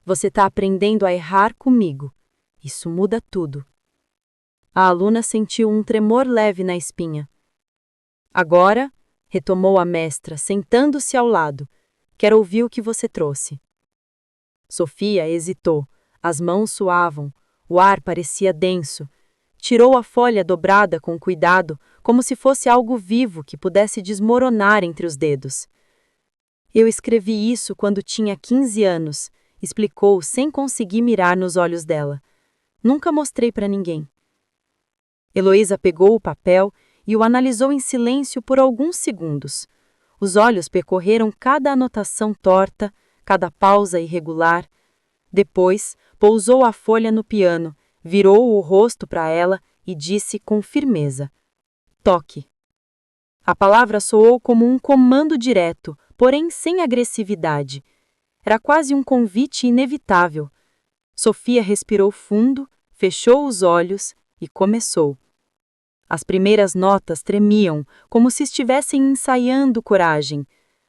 Você está aprendendo a errar comigo. Isso muda tudo. A aluna sentiu um tremor leve na espinha. Agora, retomou a mestra, sentando-se ao lado, quero ouvir o que você trouxe. Sofia hesitou, as mãos suavam, o ar parecia denso. Tirou a folha dobrada com cuidado, como se fosse algo vivo que pudesse desmoronar entre os dedos. Eu escrevi isso quando tinha 15 anos, explicou sem conseguir mirar nos olhos dela. Nunca mostrei para ninguém. Heloísa pegou o papel e o analisou em silêncio por alguns segundos. Os olhos percorreram cada anotação torta, cada pausa irregular. Depois, pousou a folha no piano, virou o rosto para ela e disse com firmeza: toque. A palavra soou como um comando direto, porém sem agressividade. Era quase um convite inevitável. Sofia respirou fundo, fechou os olhos e começou. As primeiras notas tremiam, como se estivessem ensaiando coragem.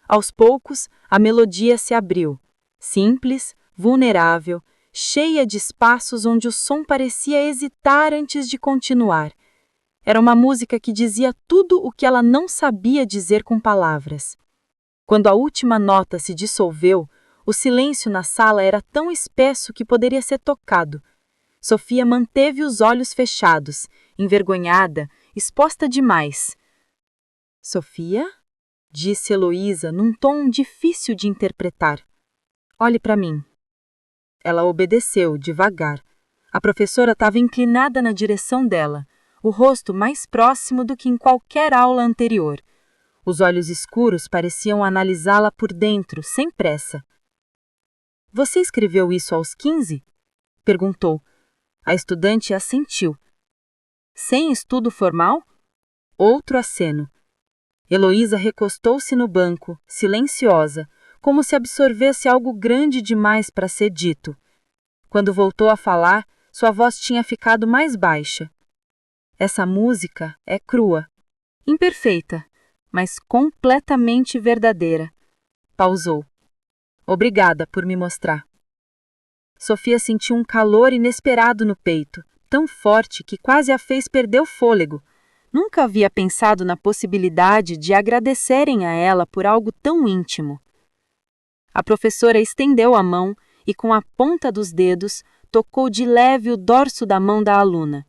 Aos poucos, a melodia se abriu, simples, vulnerável, cheia de espaços onde o som parecia hesitar antes de continuar. Era uma música que dizia tudo o que ela não sabia dizer com palavras. Quando a última nota se dissolveu, o silêncio na sala era tão espesso que poderia ser tocado. Sofia manteve os olhos fechados, envergonhada, exposta demais. Sofia? Disse Heloísa num tom difícil de interpretar. Olhe para mim. Ela obedeceu, devagar. A professora estava inclinada na direção dela, o rosto mais próximo do que em qualquer aula anterior. Os olhos escuros pareciam analisá-la por dentro, sem pressa. Você escreveu isso aos 15? Perguntou. A estudante assentiu. Sem estudo formal? Outro aceno. Heloísa recostou-se no banco, silenciosa, como se absorvesse algo grande demais para ser dito. Quando voltou a falar, sua voz tinha ficado mais baixa. Essa música é crua, imperfeita, mas completamente verdadeira. Pausou. Obrigada por me mostrar. Sofia sentiu um calor inesperado no peito, tão forte que quase a fez perder o fôlego. Nunca havia pensado na possibilidade de agradecerem a ela por algo tão íntimo. A professora estendeu a mão e, com a ponta dos dedos, tocou de leve o dorso da mão da aluna.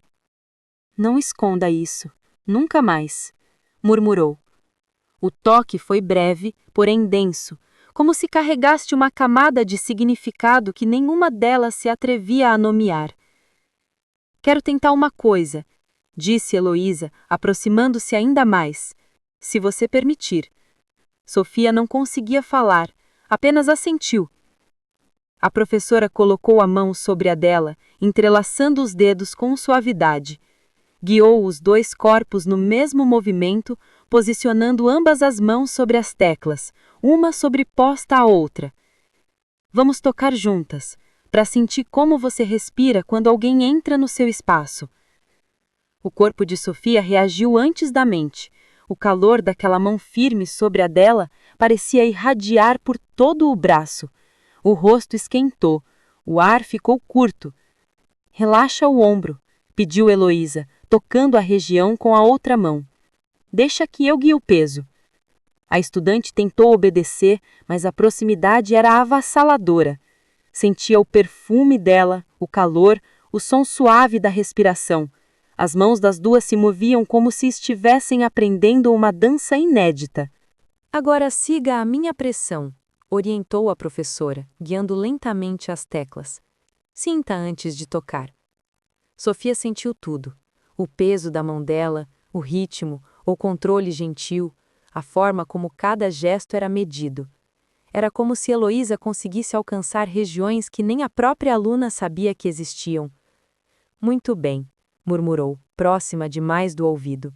Não esconda isso, nunca mais, murmurou. O toque foi breve, porém denso, como se carregasse uma camada de significado que nenhuma delas se atrevia a nomear. Quero tentar uma coisa, disse Heloísa, aproximando-se ainda mais, se você permitir. Sofia não conseguia falar, apenas assentiu. A professora colocou a mão sobre a dela, entrelaçando os dedos com suavidade. Guiou os dois corpos no mesmo movimento, posicionando ambas as mãos sobre as teclas, uma sobreposta à outra. Vamos tocar juntas, para sentir como você respira quando alguém entra no seu espaço. O corpo de Sofia reagiu antes da mente. O calor daquela mão firme sobre a dela parecia irradiar por todo o braço. O rosto esquentou, o ar ficou curto. Relaxa o ombro, pediu Heloísa, tocando a região com a outra mão. Deixa que eu guie o peso. A estudante tentou obedecer, mas a proximidade era avassaladora. Sentia o perfume dela, o calor, o som suave da respiração. As mãos das duas se moviam como se estivessem aprendendo uma dança inédita. Agora siga a minha pressão, orientou a professora, guiando lentamente as teclas. Sinta antes de tocar. Sofia sentiu tudo. O peso da mão dela, o ritmo, o controle gentil, a forma como cada gesto era medido. Era como se Heloísa conseguisse alcançar regiões que nem a própria aluna sabia que existiam. Muito bem, murmurou, próxima demais do ouvido.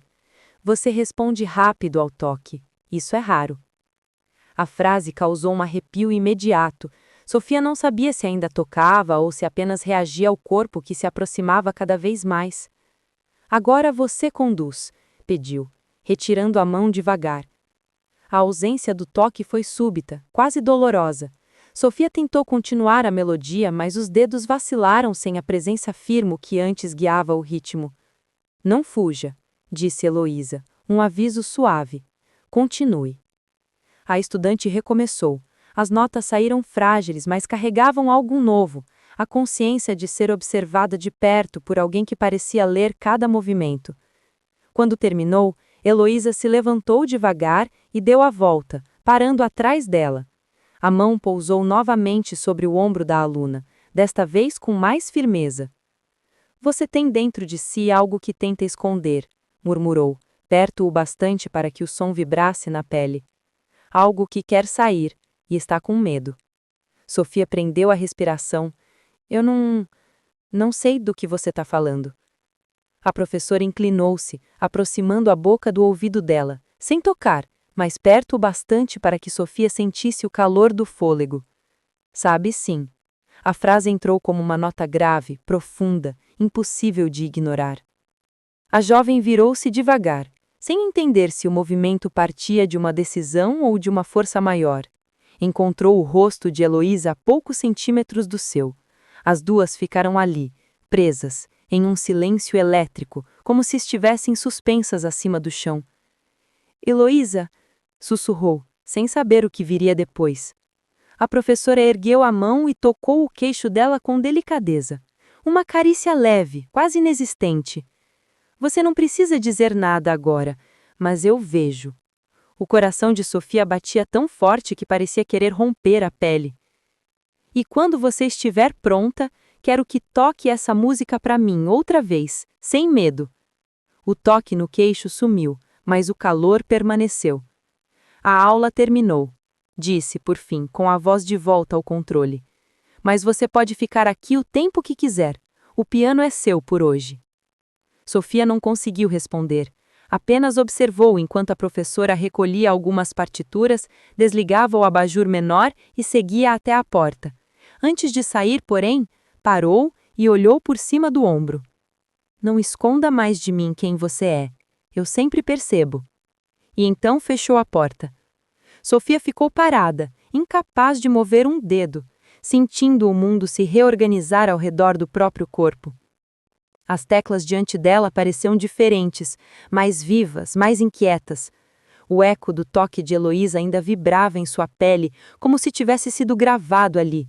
Você responde rápido ao toque. Isso é raro. A frase causou um arrepio imediato. Sofia não sabia se ainda tocava ou se apenas reagia ao corpo que se aproximava cada vez mais. Agora você conduz, pediu, retirando a mão devagar. A ausência do toque foi súbita, quase dolorosa. Sofia tentou continuar a melodia, mas os dedos vacilaram sem a presença firme que antes guiava o ritmo. Não fuja, disse Heloísa, um aviso suave. Continue. A estudante recomeçou. As notas saíram frágeis, mas carregavam algo novo, a consciência de ser observada de perto por alguém que parecia ler cada movimento. Quando terminou, Heloísa se levantou devagar e deu a volta, parando atrás dela. A mão pousou novamente sobre o ombro da aluna, desta vez com mais firmeza. Você tem dentro de si algo que tenta esconder, murmurou, perto o bastante para que o som vibrasse na pele. Algo que quer sair, e está com medo. Sofia prendeu a respiração. Eu não sei do que você está falando. A professora inclinou-se, aproximando a boca do ouvido dela, sem tocar, mas perto o bastante para que Sofia sentisse o calor do fôlego. Sabe, sim. A frase entrou como uma nota grave, profunda, impossível de ignorar. A jovem virou-se devagar, sem entender se o movimento partia de uma decisão ou de uma força maior. Encontrou o rosto de Heloísa a poucos centímetros do seu. As duas ficaram ali, presas, em um silêncio elétrico, como se estivessem suspensas acima do chão. Heloísa, sussurrou, sem saber o que viria depois. A professora ergueu a mão e tocou o queixo dela com delicadeza. Uma carícia leve, quase inexistente. Você não precisa dizer nada agora, mas eu vejo. O coração de Sofia batia tão forte que parecia querer romper a pele. E quando você estiver pronta, quero que toque essa música para mim outra vez, sem medo. O toque no queixo sumiu, mas o calor permaneceu. A aula terminou, disse, por fim, com a voz de volta ao controle. Mas você pode ficar aqui o tempo que quiser. O piano é seu por hoje. Sofia não conseguiu responder. Apenas observou enquanto a professora recolhia algumas partituras, desligava o abajur menor e seguia até a porta. Antes de sair, porém, parou e olhou por cima do ombro. Não esconda mais de mim quem você é. Eu sempre percebo. E então fechou a porta. Sofia ficou parada, incapaz de mover um dedo, sentindo o mundo se reorganizar ao redor do próprio corpo. As teclas diante dela pareciam diferentes, mais vivas, mais inquietas. O eco do toque de Heloísa ainda vibrava em sua pele, como se tivesse sido gravado ali.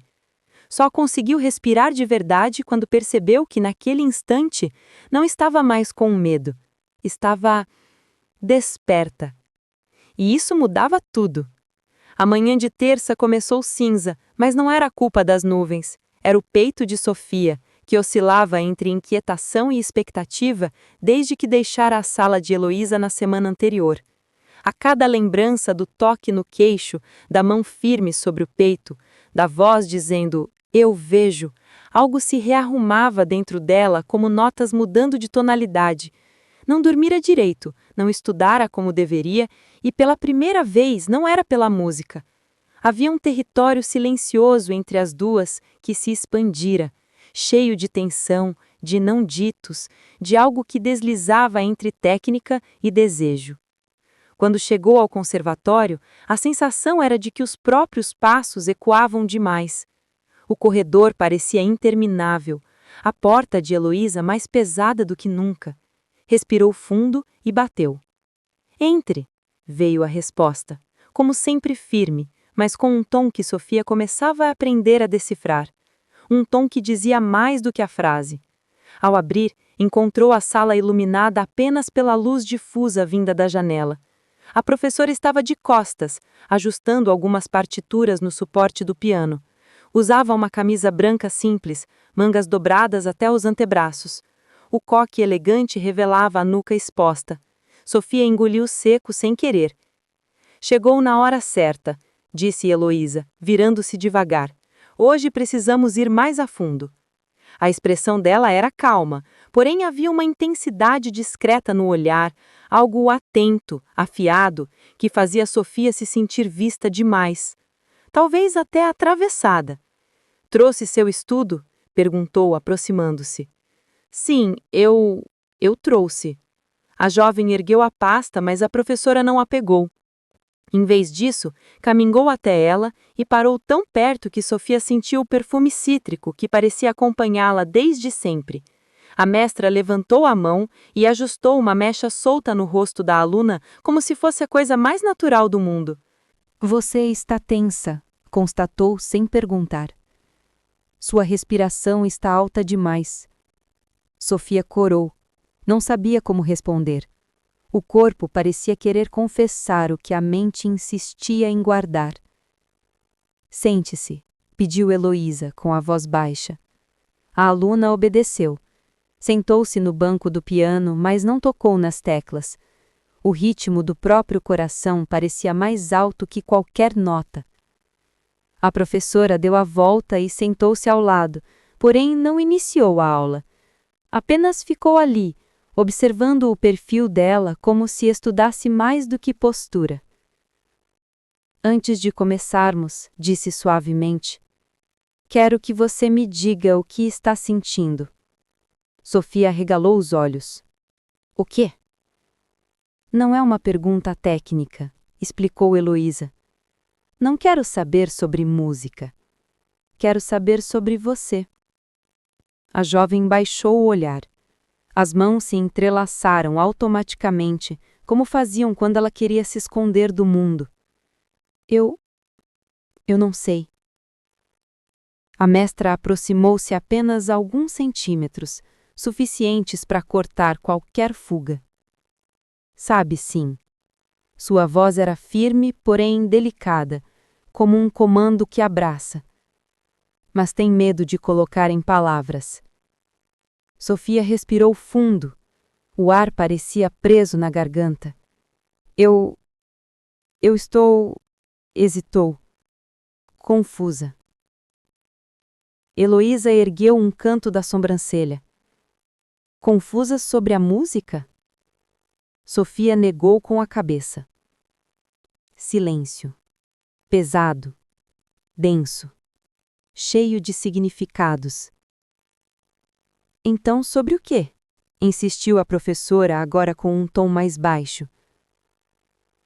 Só conseguiu respirar de verdade quando percebeu que, naquele instante, não estava mais com medo. Estava desperta. E isso mudava tudo. A manhã de terça começou cinza, mas não era culpa das nuvens. Era o peito de Sofia, que oscilava entre inquietação e expectativa desde que deixara a sala de Heloísa na semana anterior. A cada lembrança do toque no queixo, da mão firme sobre o peito, da voz dizendo "eu vejo", algo se rearrumava dentro dela como notas mudando de tonalidade. Não dormira direito, não estudara como deveria e pela primeira vez não era pela música. Havia um território silencioso entre as duas que se expandira, cheio de tensão, de não ditos, de algo que deslizava entre técnica e desejo. Quando chegou ao conservatório, a sensação era de que os próprios passos ecoavam demais. O corredor parecia interminável, a porta de Heloísa mais pesada do que nunca. Respirou fundo e bateu. "Entre", veio a resposta, como sempre firme, mas com um tom que Sofia começava a aprender a decifrar. Um tom que dizia mais do que a frase. Ao abrir, encontrou a sala iluminada apenas pela luz difusa vinda da janela. A professora estava de costas, ajustando algumas partituras no suporte do piano. Usava uma camisa branca simples, mangas dobradas até os antebraços. O coque elegante revelava a nuca exposta. Sofia engoliu seco sem querer. "Chegou na hora certa", disse Heloísa, virando-se devagar. "Hoje precisamos ir mais a fundo." A expressão dela era calma, porém havia uma intensidade discreta no olhar, algo atento, afiado, que fazia Sofia se sentir vista demais. Talvez até atravessada. "Trouxe seu estudo?" perguntou, aproximando-se. "Sim, eu trouxe." A jovem ergueu a pasta, mas a professora não a pegou. Em vez disso, caminhou até ela e parou tão perto que Sofia sentiu o perfume cítrico que parecia acompanhá-la desde sempre. A mestra levantou a mão e ajustou uma mecha solta no rosto da aluna como se fosse a coisa mais natural do mundo. Você está tensa, constatou sem perguntar. Sua respiração está alta demais. Sofia corou. Não sabia como responder. O corpo parecia querer confessar o que a mente insistia em guardar. Sente-se, pediu Heloísa, com a voz baixa. A aluna obedeceu. Sentou-se no banco do piano, mas não tocou nas teclas. O ritmo do próprio coração parecia mais alto que qualquer nota. A professora deu a volta e sentou-se ao lado, porém não iniciou a aula. Apenas ficou ali, observando o perfil dela como se estudasse mais do que postura. Antes de começarmos, disse suavemente, quero que você me diga o que está sentindo. Sofia arregalou os olhos. O quê? Não é uma pergunta técnica, explicou Heloísa. Não quero saber sobre música. Quero saber sobre você. A jovem baixou o olhar. As mãos se entrelaçaram automaticamente, como faziam quando ela queria se esconder do mundo. Eu não sei. A mestra aproximou-se apenas alguns centímetros, suficientes para cortar qualquer fuga. Sabe, sim. Sua voz era firme, porém delicada, como um comando que abraça. Mas tem medo de colocar em palavras. Sofia respirou fundo. O ar parecia preso na garganta. Eu estou... hesitou. Confusa. Heloísa ergueu um canto da sobrancelha. Confusa sobre a música? Sofia negou com a cabeça. Silêncio. Pesado. Denso. Cheio de significados. Então, sobre o quê? Insistiu a professora, agora com um tom mais baixo.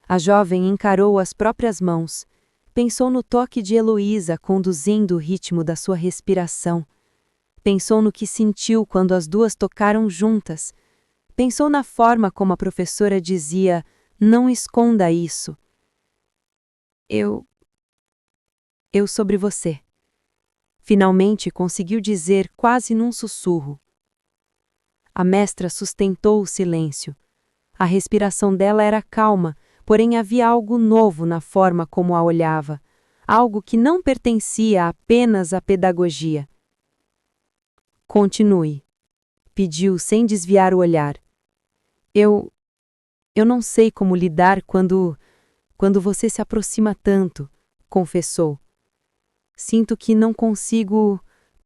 A jovem encarou as próprias mãos. Pensou no toque de Heloísa conduzindo o ritmo da sua respiração. Pensou no que sentiu quando as duas tocaram juntas. Pensou na forma como a professora dizia, não esconda isso. Eu sobre você. Finalmente conseguiu dizer quase num sussurro. A mestra sustentou o silêncio. A respiração dela era calma, porém havia algo novo na forma como a olhava, algo que não pertencia apenas à pedagogia. Continue, pediu sem desviar o olhar. Eu não sei como lidar quando você se aproxima tanto, confessou. Sinto que não consigo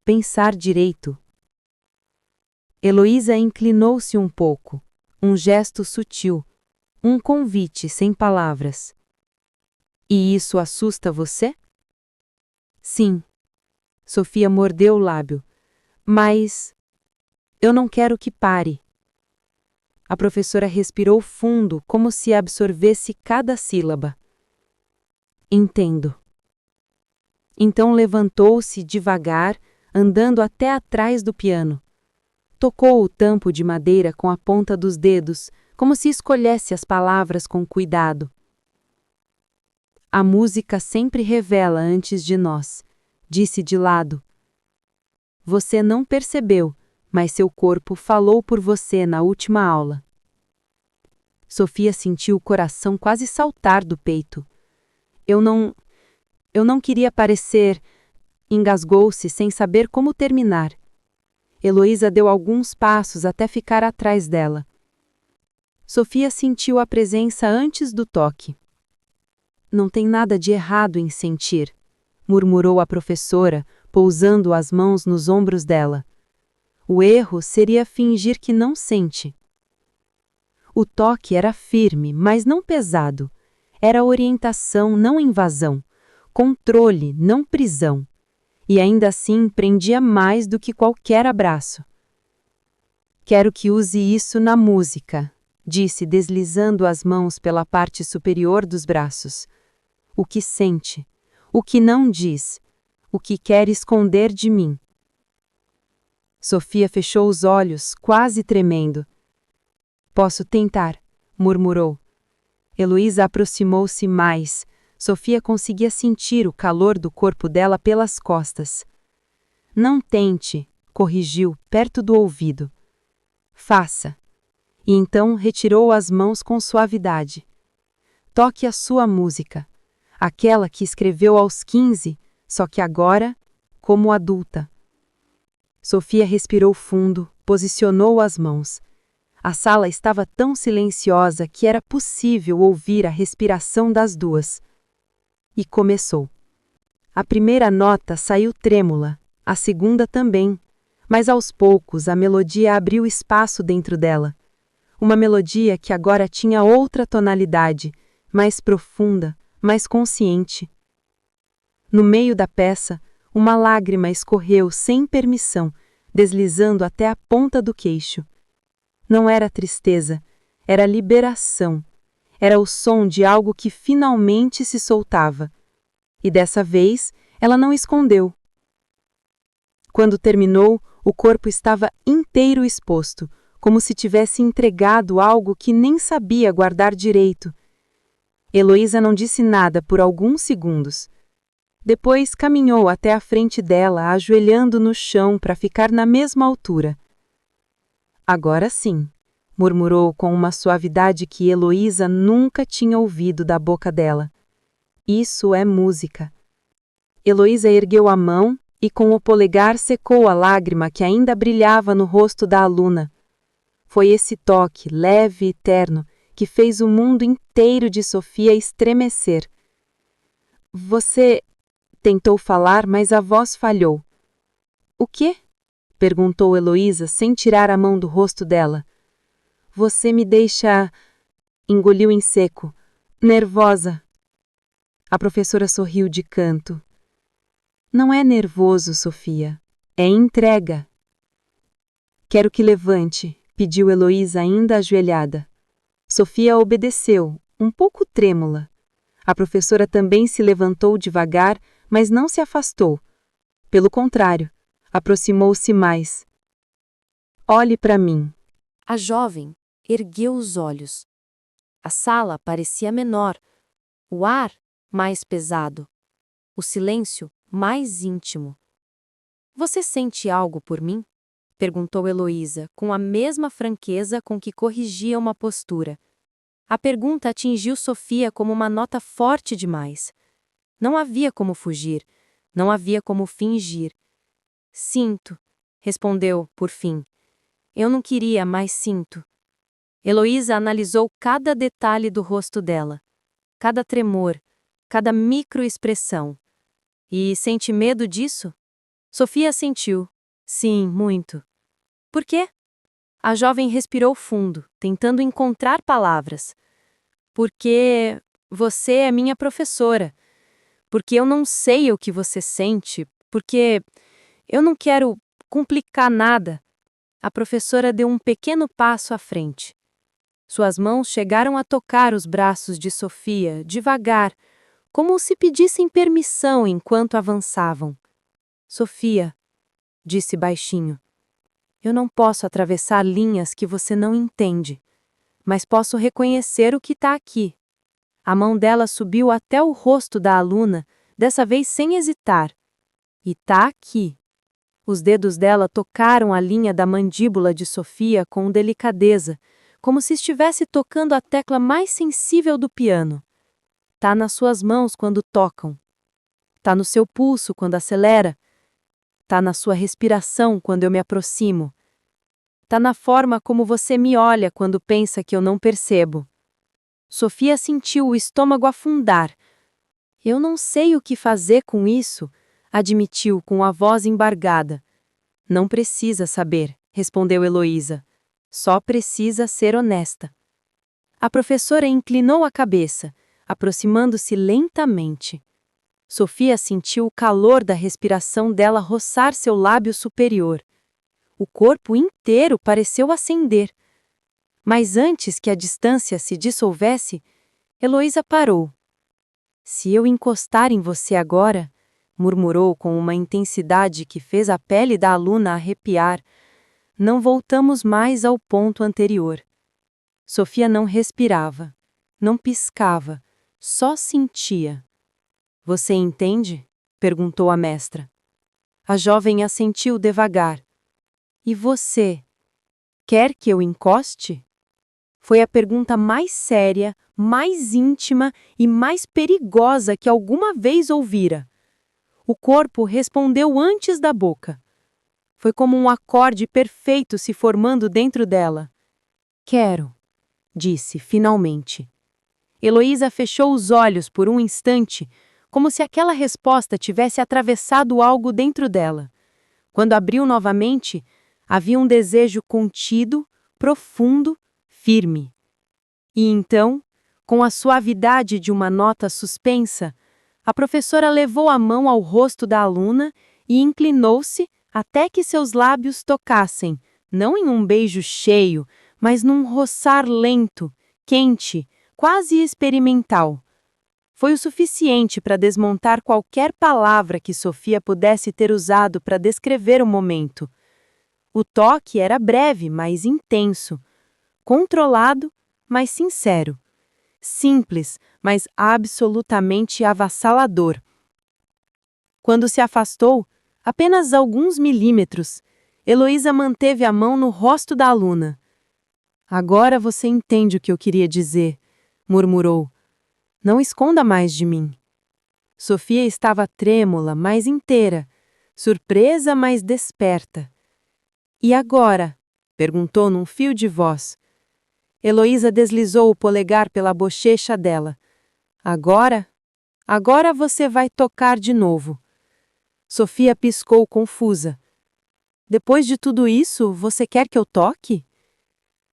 pensar direito. Heloísa inclinou-se um pouco, um gesto sutil, um convite sem palavras. E isso assusta você? Sim. Sofia mordeu o lábio. Mas eu não quero que pare. A professora respirou fundo, como se absorvesse cada sílaba. Entendo. Então levantou-se devagar, andando até atrás do piano. Tocou o tampo de madeira com a ponta dos dedos, como se escolhesse as palavras com cuidado. A música sempre revela antes de nós, disse de lado. Você não percebeu, mas seu corpo falou por você na última aula. Sofia sentiu o coração quase saltar do peito. Eu não queria parecer... Engasgou-se sem saber como terminar. Heloísa deu alguns passos até ficar atrás dela. Sofia sentiu a presença antes do toque. Não tem nada de errado em sentir, murmurou a professora, pousando as mãos nos ombros dela. O erro seria fingir que não sente. O toque era firme, mas não pesado. Era orientação, não invasão. Controle, não prisão. E ainda assim prendia mais do que qualquer abraço. Quero que use isso na música, disse deslizando as mãos pela parte superior dos braços. O que sente, o que não diz, o que quer esconder de mim. Sofia fechou os olhos, quase tremendo. Posso tentar, murmurou. Heloísa aproximou-se mais. Sofia conseguia sentir o calor do corpo dela pelas costas. Não tente, corrigiu, perto do ouvido. Faça. E então retirou as mãos com suavidade. Toque a sua música, aquela que escreveu aos 15, só que agora, como adulta. Sofia respirou fundo, posicionou as mãos. A sala estava tão silenciosa que era possível ouvir a respiração das duas. E começou. A primeira nota saiu trêmula, a segunda também, mas aos poucos a melodia abriu espaço dentro dela. Uma melodia que agora tinha outra tonalidade, mais profunda, mas consciente. No meio da peça, uma lágrima escorreu sem permissão, deslizando até a ponta do queixo. Não era tristeza, era liberação. Era o som de algo que finalmente se soltava. E dessa vez, ela não escondeu. Quando terminou, o corpo estava inteiro exposto, como se tivesse entregado algo que nem sabia guardar direito. Heloísa não disse nada por alguns segundos. Depois caminhou até a frente dela, ajoelhando no chão para ficar na mesma altura. Agora sim, murmurou com uma suavidade que Heloísa nunca tinha ouvido da boca dela. Isso é música. Heloísa ergueu a mão e com o polegar secou a lágrima que ainda brilhava no rosto da aluna. Foi esse toque, leve e terno, que fez o mundo inteiro de Sofia estremecer. Você... tentou falar, mas a voz falhou. O quê? Perguntou Heloísa sem tirar a mão do rosto dela. Você me deixa... engoliu em seco. Nervosa. A professora sorriu de canto. Não é nervoso, Sofia. É entrega. Quero que levante, pediu Heloísa ainda ajoelhada. Sofia obedeceu, um pouco trêmula. A professora também se levantou devagar, mas não se afastou. Pelo contrário, aproximou-se mais. Olhe para mim. A jovem ergueu os olhos. A sala parecia menor, o ar mais pesado, o silêncio mais íntimo. Você sente algo por mim? Perguntou Heloísa, com a mesma franqueza com que corrigia uma postura. A pergunta atingiu Sofia como uma nota forte demais. Não havia como fugir, não havia como fingir. Sinto, respondeu, por fim. Eu não queria, mas sinto. Heloísa analisou cada detalhe do rosto dela, cada tremor, cada microexpressão. E sente medo disso? Sofia sentiu. Sim, muito. Por quê? A jovem respirou fundo, tentando encontrar palavras. Porque você é minha professora. Porque eu não sei o que você sente. Porque eu não quero complicar nada. A professora deu um pequeno passo à frente. Suas mãos chegaram a tocar os braços de Sofia, devagar, como se pedissem permissão enquanto avançavam. Sofia, disse baixinho, eu não posso atravessar linhas que você não entende, mas posso reconhecer o que está aqui. A mão dela subiu até o rosto da aluna, dessa vez sem hesitar. E está aqui. Os dedos dela tocaram a linha da mandíbula de Sofia com delicadeza, como se estivesse tocando a tecla mais sensível do piano. Tá nas suas mãos quando tocam. Tá no seu pulso quando acelera. Tá na sua respiração quando eu me aproximo. Tá na forma como você me olha quando pensa que eu não percebo. Sofia sentiu o estômago afundar. Eu não sei o que fazer com isso, admitiu com a voz embargada. Não precisa saber, respondeu Heloísa. Só precisa ser honesta. A professora inclinou a cabeça, aproximando-se lentamente. Sofia sentiu o calor da respiração dela roçar seu lábio superior. O corpo inteiro pareceu acender. Mas antes que a distância se dissolvesse, Heloísa parou. Se eu encostar em você agora, murmurou com uma intensidade que fez a pele da aluna arrepiar, não voltamos mais ao ponto anterior. Sofia não respirava, não piscava, só sentia. Você entende? Perguntou a mestra. A jovem assentiu devagar. E você? Quer que eu encoste? Foi a pergunta mais séria, mais íntima e mais perigosa que alguma vez ouvira. O corpo respondeu antes da boca. Foi como um acorde perfeito se formando dentro dela. Quero, disse finalmente. Heloísa fechou os olhos por um instante, como se aquela resposta tivesse atravessado algo dentro dela. Quando abriu novamente, havia um desejo contido, profundo, firme. E então, Com a suavidade de uma nota suspensa, a professora levou a mão ao rosto da aluna e inclinou-se até que seus lábios tocassem, não em um beijo cheio, mas num roçar lento, quente, quase experimental. Foi o suficiente para desmontar qualquer palavra que Sofia pudesse ter usado para descrever o momento. O toque era breve, mas intenso, controlado, mas sincero, simples, mas absolutamente avassalador. Quando se afastou, apenas alguns milímetros, Heloísa manteve a mão no rosto da aluna. "Agora você entende o que eu queria dizer", murmurou. "Não esconda mais de mim." Sofia estava trêmula, mas inteira, surpresa, mas desperta. "E agora?", perguntou num fio de voz. Heloísa deslizou o polegar pela bochecha dela. "Agora? Agora você vai tocar de novo." Sofia piscou confusa. "Depois de tudo isso, você quer que eu toque?"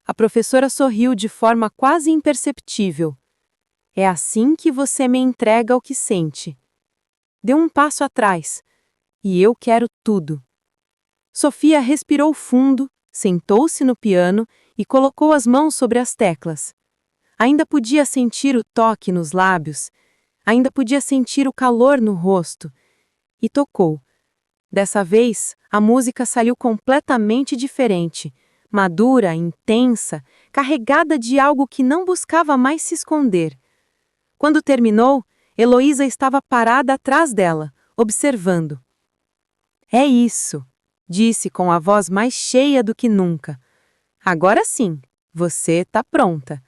A professora sorriu de forma quase imperceptível. "É assim que você me entrega o que sente." Deu um passo atrás. "E eu quero tudo." Sofia respirou fundo, sentou-se no piano e colocou as mãos sobre as teclas. Ainda podia sentir o toque nos lábios, ainda podia sentir o calor no rosto. E tocou. Dessa vez, a música saiu completamente diferente, madura, intensa, carregada de algo que não buscava mais se esconder. Quando terminou, Heloísa estava parada atrás dela, observando. "É isso", disse com a voz mais cheia do que nunca. "Agora sim, você está pronta."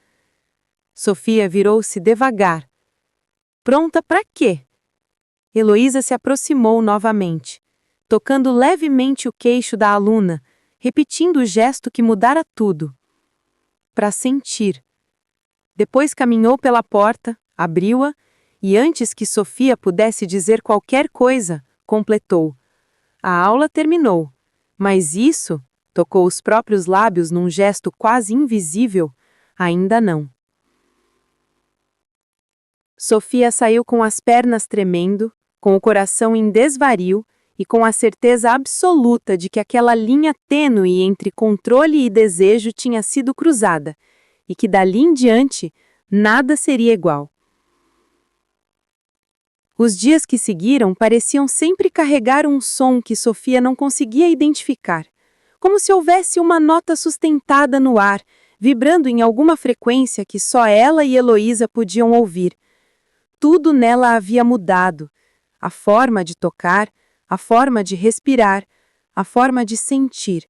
Sofia virou-se devagar. "Pronta para quê?" Heloísa se aproximou novamente, tocando levemente o queixo da aluna, repetindo o gesto que mudara tudo. "Para sentir." Depois caminhou pela porta, abriu-a, e antes que Sofia pudesse dizer qualquer coisa, completou. "A aula terminou, mas isso", tocou os próprios lábios num gesto quase invisível, "ainda não." Sofia saiu com as pernas tremendo, com o coração em desvario e com a certeza absoluta de que aquela linha tênue entre controle e desejo tinha sido cruzada, e que dali em diante nada seria igual. Os dias que seguiram pareciam sempre carregar um som que Sofia não conseguia identificar, como se houvesse uma nota sustentada no ar, vibrando em alguma frequência que só ela e Heloísa podiam ouvir. Tudo nela havia mudado: a forma de tocar, a forma de respirar, a forma de sentir.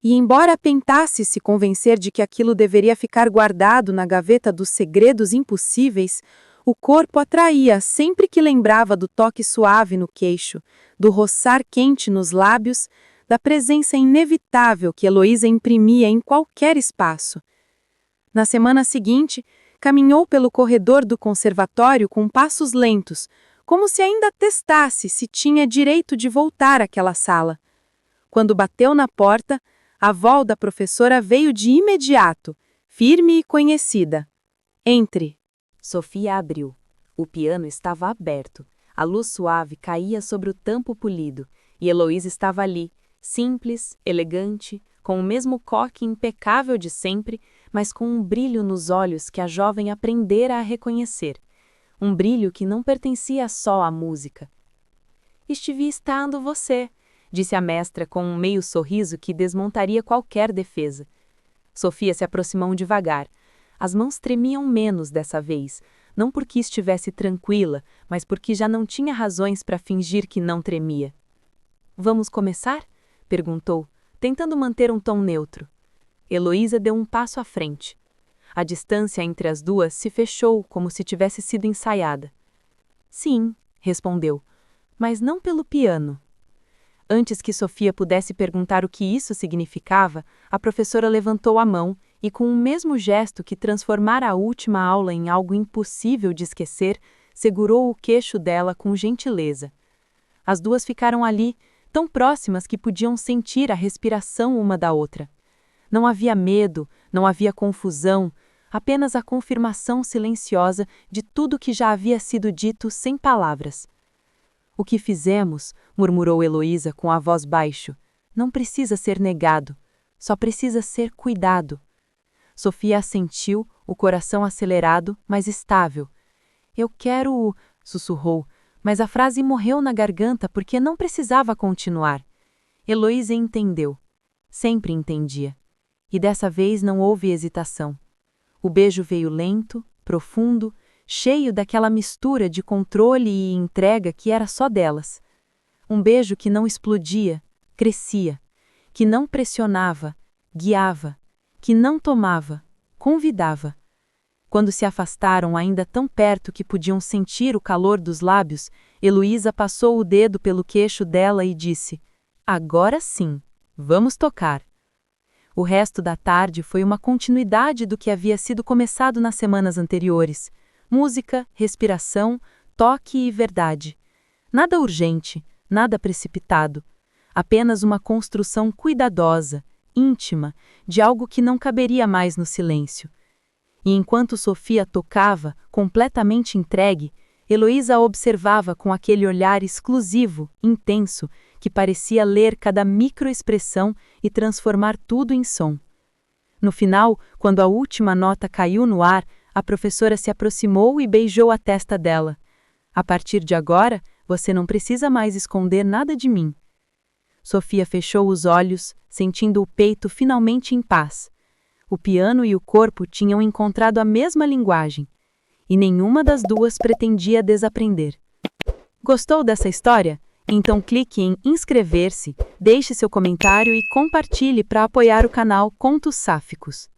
E embora tentasse se convencer de que aquilo deveria ficar guardado na gaveta dos segredos impossíveis, o corpo atraía sempre que lembrava do toque suave no queixo, do roçar quente nos lábios, da presença inevitável que Heloísa imprimia em qualquer espaço. Na semana seguinte, caminhou pelo corredor do conservatório com passos lentos, como se ainda testasse se tinha direito de voltar àquela sala. Quando bateu na porta, a voz da professora veio de imediato, firme e conhecida. "Entre." Sofia abriu. O piano estava aberto. A luz suave caía sobre o tampo polido, e Heloísa estava ali, simples, elegante, com o mesmo coque impecável de sempre, mas com um brilho nos olhos que a jovem aprendera a reconhecer. Um brilho que não pertencia só à música. "Estive estando você", disse a mestra com um meio sorriso que desmontaria qualquer defesa. Sofia se aproximou devagar. As mãos tremiam menos dessa vez, não porque estivesse tranquila, mas porque já não tinha razões para fingir que não tremia. "Vamos começar?", perguntou, tentando manter um tom neutro. Heloísa deu um passo à frente. A distância entre as duas se fechou como se tivesse sido ensaiada. "Sim", respondeu, "mas não pelo piano." Antes que Sofia pudesse perguntar o que isso significava, a professora levantou a mão e, com o mesmo gesto que transformara a última aula em algo impossível de esquecer, segurou o queixo dela com gentileza. As duas ficaram ali, tão próximas que podiam sentir a respiração uma da outra. Não havia medo, não havia confusão, apenas a confirmação silenciosa de tudo que já havia sido dito sem palavras. O que fizemos, murmurou Heloísa com a voz baixo, não precisa ser negado, só precisa ser cuidado. Sofia assentiu, o coração acelerado, mas estável. Eu quero, sussurrou, mas a frase morreu na garganta porque não precisava continuar. Heloísa entendeu. Sempre entendia. E dessa vez não houve hesitação. O beijo veio lento, profundo, cheio daquela mistura de controle e entrega que era só delas. Um beijo que não explodia, crescia, que não pressionava, guiava, que não tomava, convidava. Quando se afastaram ainda tão perto que podiam sentir o calor dos lábios, Heloísa passou o dedo pelo queixo dela e disse: agora sim, vamos tocar. O resto da tarde foi uma continuidade do que havia sido começado nas semanas anteriores. Música, respiração, toque e verdade. Nada urgente, nada precipitado. Apenas uma construção cuidadosa, íntima, de algo que não caberia mais no silêncio. E enquanto Sofia tocava, completamente entregue, Heloísa a observava com aquele olhar exclusivo, intenso, que parecia ler cada microexpressão e transformar tudo em som. No final, quando a última nota caiu no ar, a professora se aproximou e beijou a testa dela. A partir de agora, você não precisa mais esconder nada de mim. Sofia fechou os olhos, sentindo o peito finalmente em paz. O piano e o corpo tinham encontrado a mesma linguagem, e nenhuma das duas pretendia desaprender. Gostou dessa história? Então clique em inscrever-se, deixe seu comentário e compartilhe para apoiar o canal Contos Sáficos.